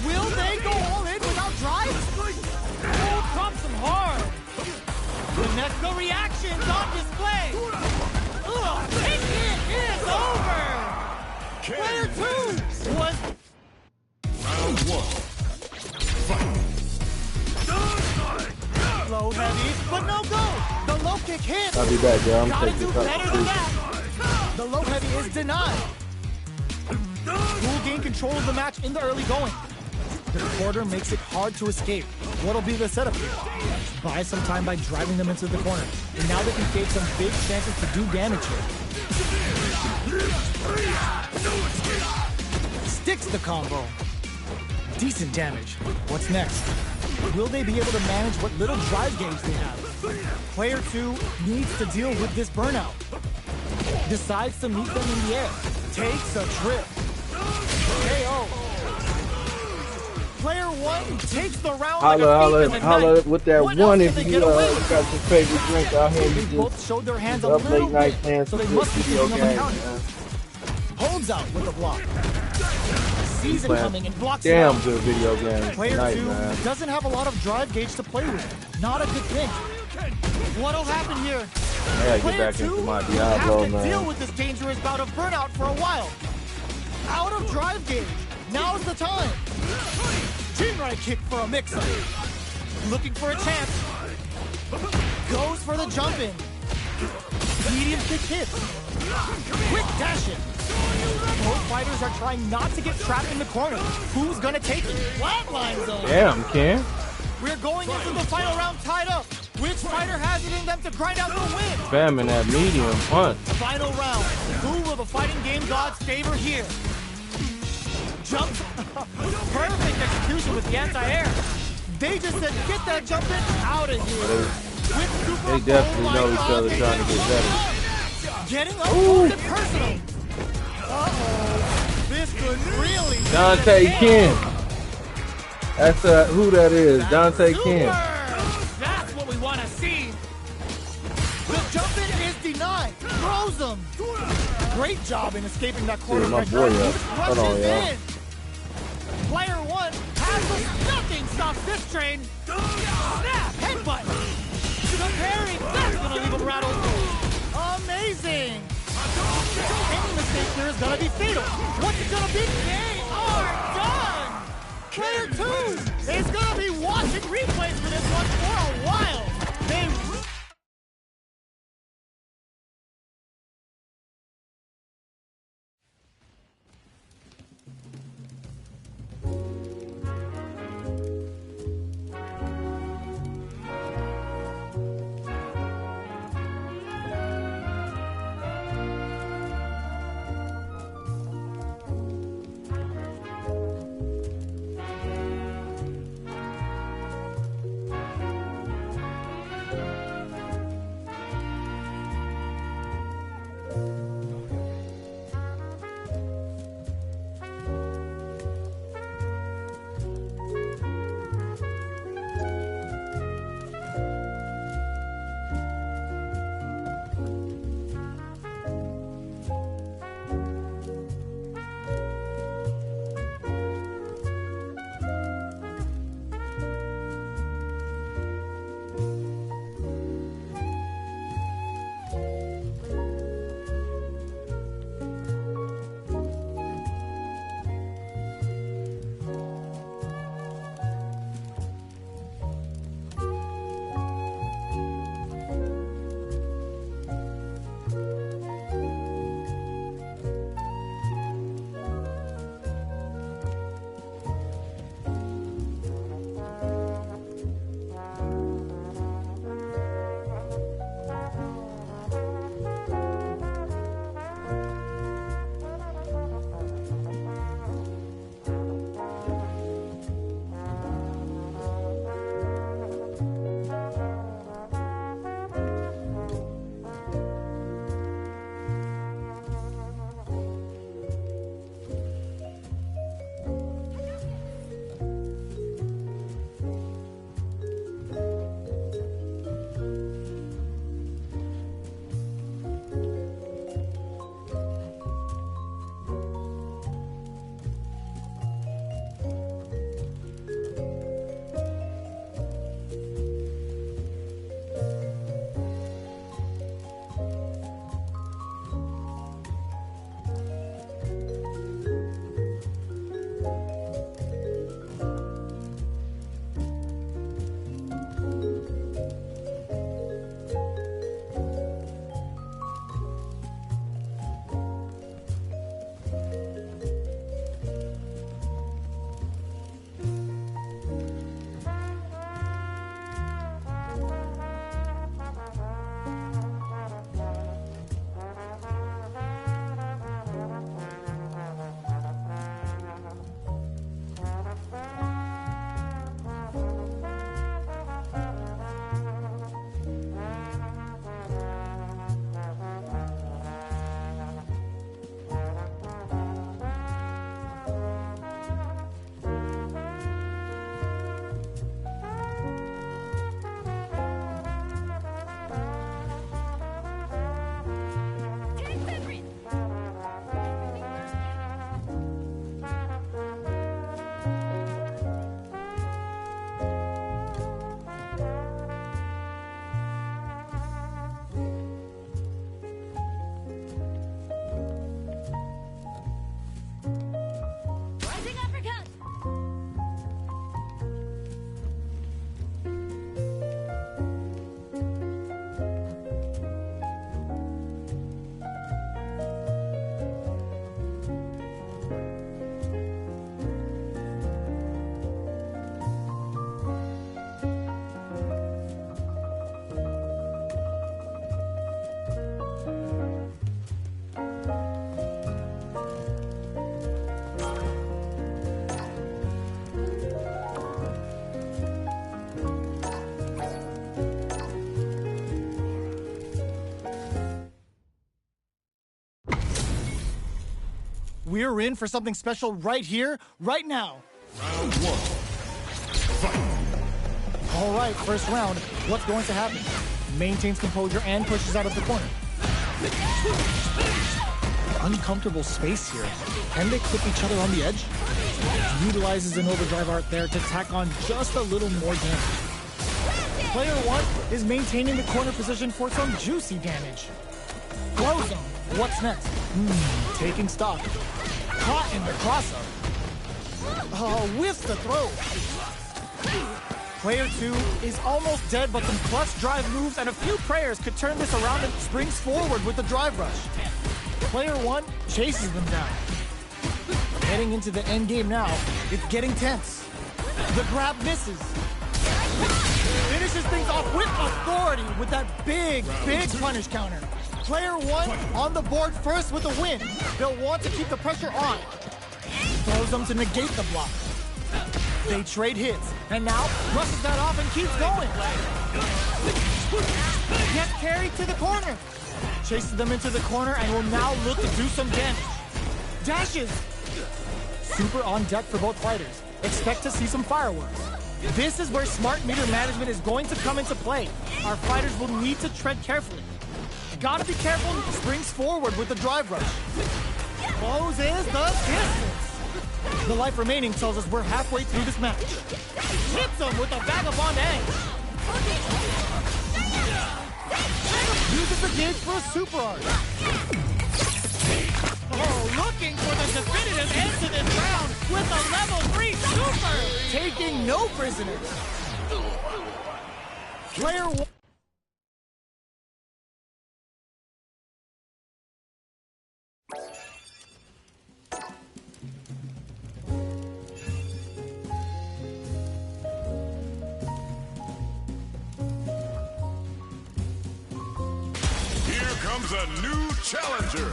Will they go all in without drive? Oh, comes them hard. The next reactions on display. Ugh, it is over. Player 2 was Round 1. Fight. low heavy, but no go. The low kick hits. I'll be back, yo. I'm Gotta taking do this better than up. that. The low heavy is denied. Will gain control of the match in the early going. The quarter makes it hard to escape. What'll be the setup here? Buy some time by driving them into the corner. And now they can create some big chances to do damage here. Sticks the combo. Decent damage. What's next? Will they be able to manage what little drive gauge they have? Player 2 needs to deal with this burnout. Decides to meet them in the air. Takes a trip. KO. Player 1 takes the round like a thief in the night. With that What one else if can you they get away with? got your favorite drink out here. They You both just showed their hands a up little late night bit, playing so some they good must be video thinking of a games, counter. man. Holds out with the block. Sees it Playing coming and blocks it Damn out. good video games Player tonight, 2 man. doesn't have a lot of drive gauge to play with. Not a good thing. What'll happen here? I gotta get Player back 2 into my will Diablo, have to deal man. with this dangerous bout of burnout for a while. Out of drive gauge. Now's the time. Chin right kick for a mix-up. Looking for a chance. Goes for the jump in. Medium kick hit. Quick dash in. Both fighters are trying not to get trapped in the corner. Who's gonna take it? Flatline zone. Damn, Ken. We're going into the final round tied up. Which fighter has it in them to grind out the win? Spamming that medium punch. Final round. Who will the fighting game gods favor here? Jump. Perfect execution with the anti-air. They just said, get that jump in out of here. With super They definitely know each other they trying to get better. Getting up close and personal. Uh-oh. This could really be Dante the end. Ken. That's who that is. Dante Super. Ken. That's what we want to see. The jump in is denied. Throws him. Great job in escaping that corner Dude, my pressure. boy up. He Hold on, rushes y'all. in. Player 1 has nothing stops this train. Snap, headbutt. The parry, that's gonna leave him rattled. Amazing. Any mistake here is gonna be fatal. What's it gonna be? They are done. Player 2 is gonna be watching replays for this one for a while. They We're in for something special right here, right now. Round one. Fight. All right, first round. What's going to happen? Maintains composure and pushes out of the corner. Uncomfortable space here. Can they clip each other on the edge? Utilizes an overdrive art there to tack on just a little more damage. Player one is maintaining the corner position for some juicy damage. Close him. What's next? Taking stock. Caught in the cross-up. Whiffs the throw. Player two is almost dead, but some clutch drive moves and a few prayers could turn this around and springs forward with the drive rush. Player one chases them down. Heading into the end game now, it's getting tense. The grab misses. Finishes things off with authority with that big punish counter. Player one on the board first with a win. They'll want to keep the pressure on. Throws them to negate the block. They trade hits, and now brushes that off and keeps going. Gets carried to the corner. Chases them into the corner and will now look to do some damage. Dashes. Super on deck for both fighters. Expect to see some fireworks. This is where smart meter management is going to come into play. Our fighters will need to tread carefully. Gotta be careful, springs forward with the drive rush. Closes the distance. The life remaining tells us we're halfway through this match. Hits him with a vagabond edge. Uses the gauge for a super art. Looking for the definitive end to this round with a level 3 super. Taking no prisoners. Player one. Here comes a new challenger.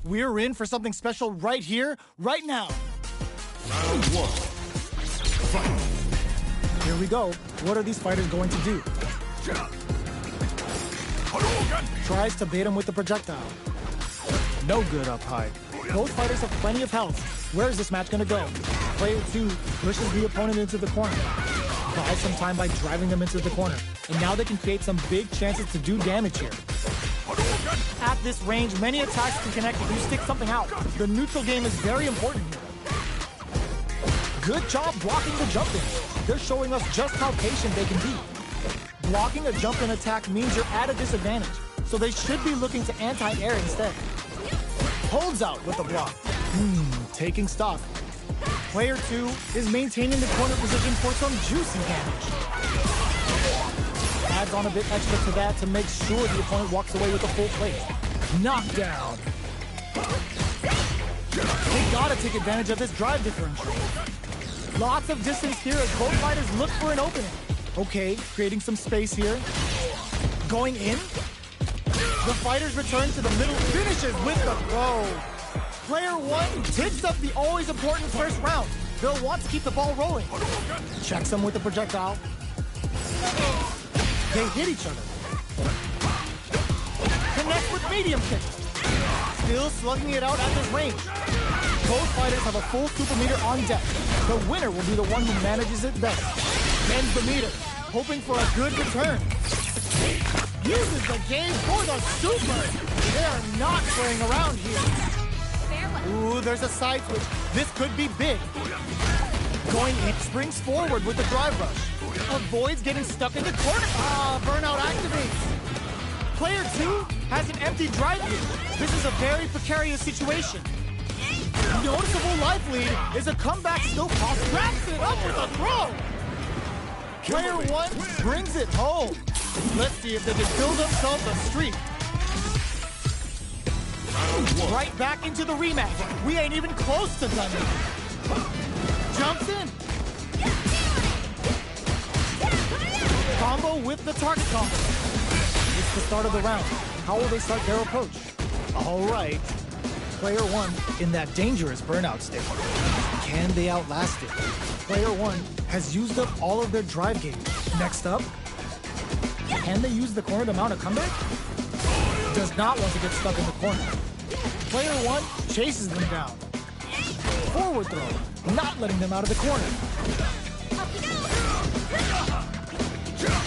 We're in for something special right here, right now. Round one. Fight. Here we go. What are these fighters going to do? Tries to bait him with the projectile. No good up high. Both fighters have plenty of health. Where is this match going to go? Player two pushes the opponent into the corner. Buys some time by driving them into the corner. And now they can create some big chances to do damage here. At this range, many attacks can connect if you stick something out. The neutral game is very important here. Good job blocking the jump in. They're showing us just how patient they can be. Blocking a jump in attack means you're at a disadvantage, so they should be looking to anti-air instead. Holds out with the block. Taking stock. Player two is maintaining the corner position for some juicy damage. Adds on a bit extra to that to make sure the opponent walks away with a full plate. Knockdown. They gotta take advantage of this drive differential. Lots of distance here as both fighters look for an opening. Okay, creating some space here. Going in. The fighters return to the middle, finishes with the throw. Player one takes up the always important first round. They'll want to keep the ball rolling. Checks them with the projectile. They hit each other. Connect with medium kick. Still slugging it out at this range. Both fighters have a full super meter on deck. The winner will be the one who manages it best. Bends the meter, hoping for a good return. Uses the game for the super. They are not playing around here. Ooh, there's a side switch. This could be big. Going in, springs forward with the drive rush. Avoids getting stuck in the corner. Burnout activates. Player two has an empty drive lead. This is a very precarious situation. Noticeable life lead is a comeback still possible. Wraps it up with a throw. Player one brings it home. Let's see if they can build themselves a streak. Right back into the rematch. We ain't even close to done yet. Jumps in. Combo with the target combo. It's the start of the round. How will they start their approach? All right. Player one in that dangerous burnout state. Can they outlast it? Player one has used up all of their drive gauge. Next up, can they use the corner to mount a comeback? Does not want to get stuck in the corner. Player one chases them down. Forward throw, not letting them out of the corner.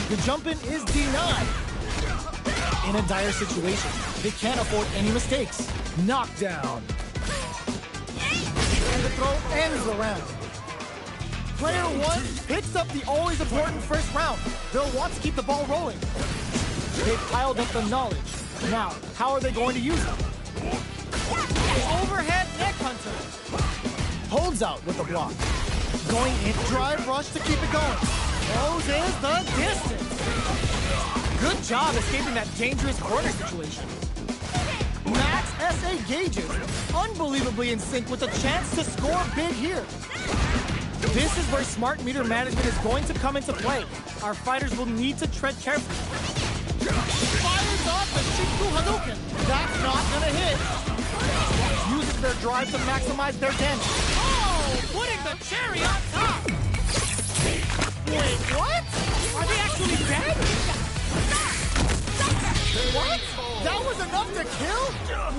The jump in is denied. In a dire situation, they can't afford any mistakes. Knockdown. And the throw ends the round. Player one picks up the always important first round. They'll want to keep the ball rolling. They've piled up the knowledge. Now, how are they going to use it? Overhead neck hunter. Holds out with the block. Going in, drive rush to keep it going. Closes the distance. Good job escaping that dangerous corner situation. Max SA gauges, unbelievably in sync with a chance to score big here. This is where smart meter management is going to come into play. Our fighters will need to tread carefully. Fires off the Shinku Hadouken. That's not gonna hit. Uses their drive to maximize their damage. Oh, putting the cherry on top. Wait, what? Are they actually dead? What? That was enough to kill?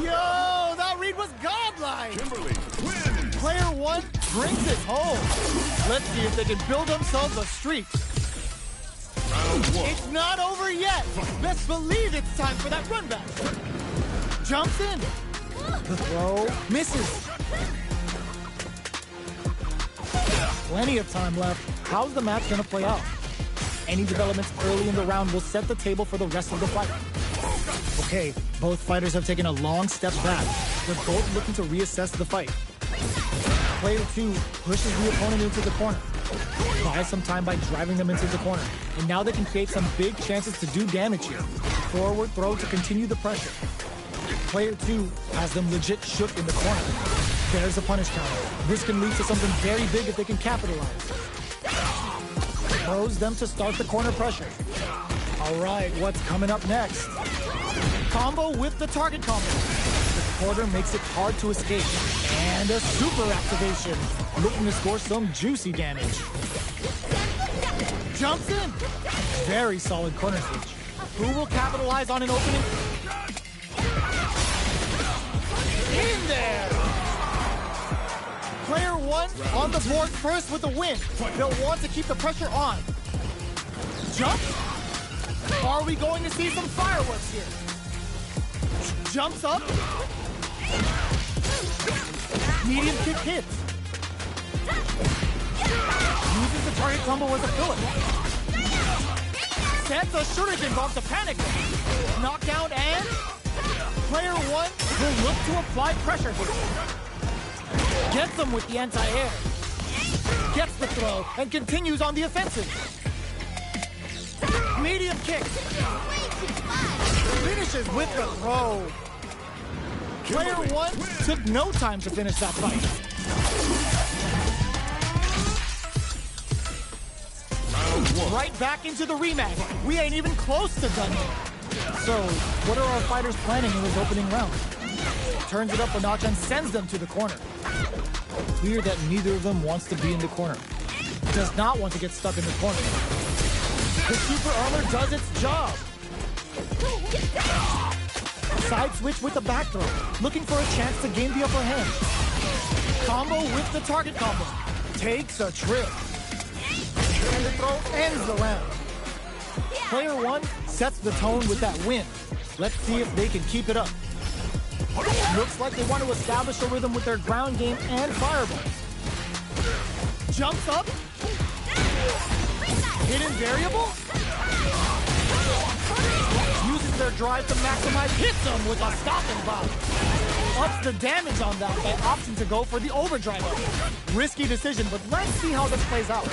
Yo, that read was godlike. Kimberly wins. Player one brings it home. Let's see if they can build themselves a streak. Round one. It's not over yet. Best believe it's time for that run back. Jumps in. The throw misses. Plenty of time left. How's the match gonna play out? Any developments early in the round will set the table for the rest of the fight. Okay, both fighters have taken a long step back. They're both looking to reassess the fight. Player two pushes the opponent into the corner. Buys some time by driving them into the corner. And now they can create some big chances to do damage here. Forward throw to continue the pressure. Player two has them legit shook in the corner. There's a punish counter. This can lead to something very big if they can capitalize. Throws them to start the corner pressure. All right, what's coming up next? Combo with the target combo. The quarter makes it hard to escape. And a super activation. Looking to score some juicy damage. Jumps in. Very solid corner switch. Who will capitalize on an opening? In there! Player one on the board first with the win. They'll want to keep the pressure on. Jump? Are we going to see some fireworks here? Jumps up. Medium kick hits. Uses the target combo as a filler. Sets a shuriken bomb to panic them. Knockdown and player one will look to apply pressure here. Gets them with the anti-air. Gets the throw and continues on the offensive. Medium kick. Finishes with the throw. Player one took no time to finish that fight. Right back into the rematch. We ain't even close to done yet. So, what are our fighters planning in this opening round? Turns it up a notch and sends them to the corner. Clear that neither of them wants to be in the corner. Does not want to get stuck in the corner. The super armor does its job. Side switch with the back throw, looking for a chance to gain the upper hand. Combo with the target combo. Takes a trip. And the throw ends the round. Player one sets the tone with that win. Let's see if they can keep it up. Looks like they want to establish a rhythm with their ground game and fireballs. Jumps up. Hidden variable. Uses their drive to maximize, hits them with a stop and bomb. Ups the damage on that by opting to go for the overdrive up. Risky decision, but let's see how this plays out.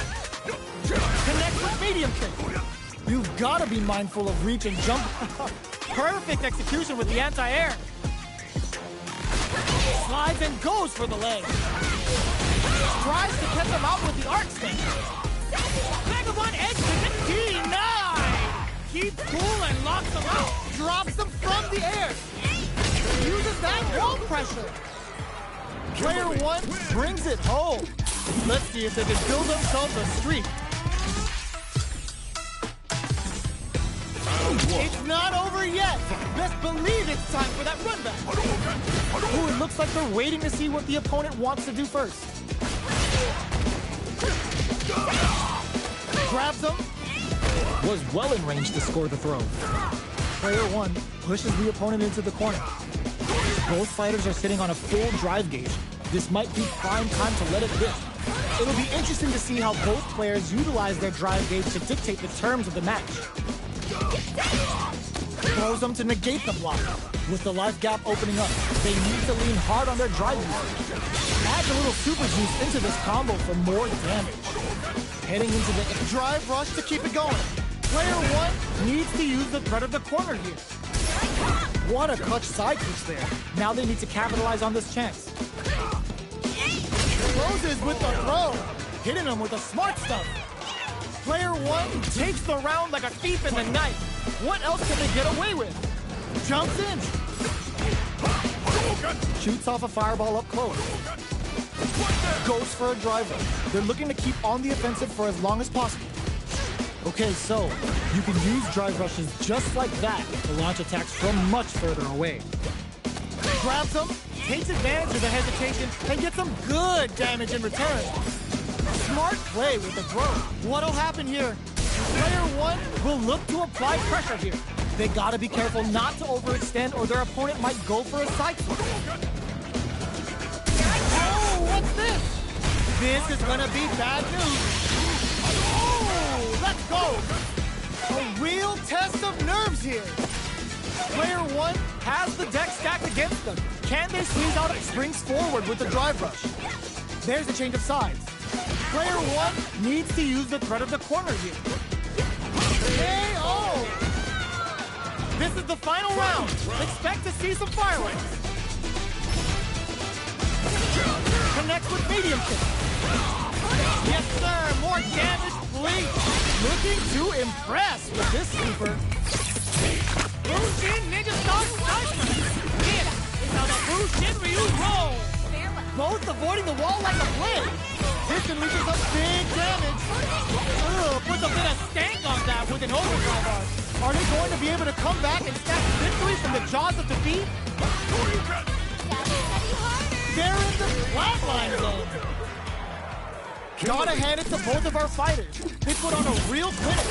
Connect with medium kick. You've got to be mindful of reach and jump. Perfect execution with the anti-air. Slides and goes for the leg. Tries to catch him out with the arc swing. Vagabond edge to denied. Keeps cool and locks them out. Drops them from the air. Uses that wall pressure. Player one brings it home. Let's see if they can build themselves a streak. It's not over yet. Best believe it's time for that run back. Ooh, it looks like they're waiting to see what the opponent wants to do first. Grabs him. Was well in range to score the throw. Player 1 pushes the opponent into the corner. Both fighters are sitting on a full drive gauge. This might be prime time to let it rip. It'll be interesting to see how both players utilize their drive gauge to dictate the terms of the match. Throws them to negate the block. With the life gap opening up, they need to lean hard on their drive usage. Add a little super juice into this combo for more damage. Heading into the drive rush to keep it going. Player 1 needs to use the threat of the corner here. What a clutch side push there. Now they need to capitalize on this chance. Closes with the throw. Hitting him with the smart stuff. Player 1 takes the round like a thief in the night. What else can they get away with? Jumps in. Shoots off a fireball up close. Goes for a driver. They're looking to keep on the offensive for as long as possible. Okay, so you can use drive rushes just like that to launch attacks from much further away. Grabs him, takes advantage of the hesitation, and gets some good damage in return. Smart play with the throw. What'll happen here? Player 1 will look to apply pressure here. They gotta be careful not to overextend or their opponent might go for a side switch. Oh, what's this? This is gonna be bad news. Oh, let's go. A real test of nerves here. Player 1 has the deck stacked against them. Can they squeeze out? Springs forward with the drive rush. There's a change of sides. Player 1 needs to use the threat of the corner here. KO! This is the final round. Expect to see some fireworks. Connects with medium kick. Yes, sir. More damage, please. Looking to impress with this super. Bushin Ninja Star Sniper. This is how the Bushin Ryu roll. Both avoiding the wall like a blade. This unleashes up big damage. Ugh, puts a bit of stank on that with an overdrive arc. Are they going to be able to come back and snatch victory from the jaws of defeat? They're in the flatline zone. Gotta hand it to both of our fighters. They put on a real clinic.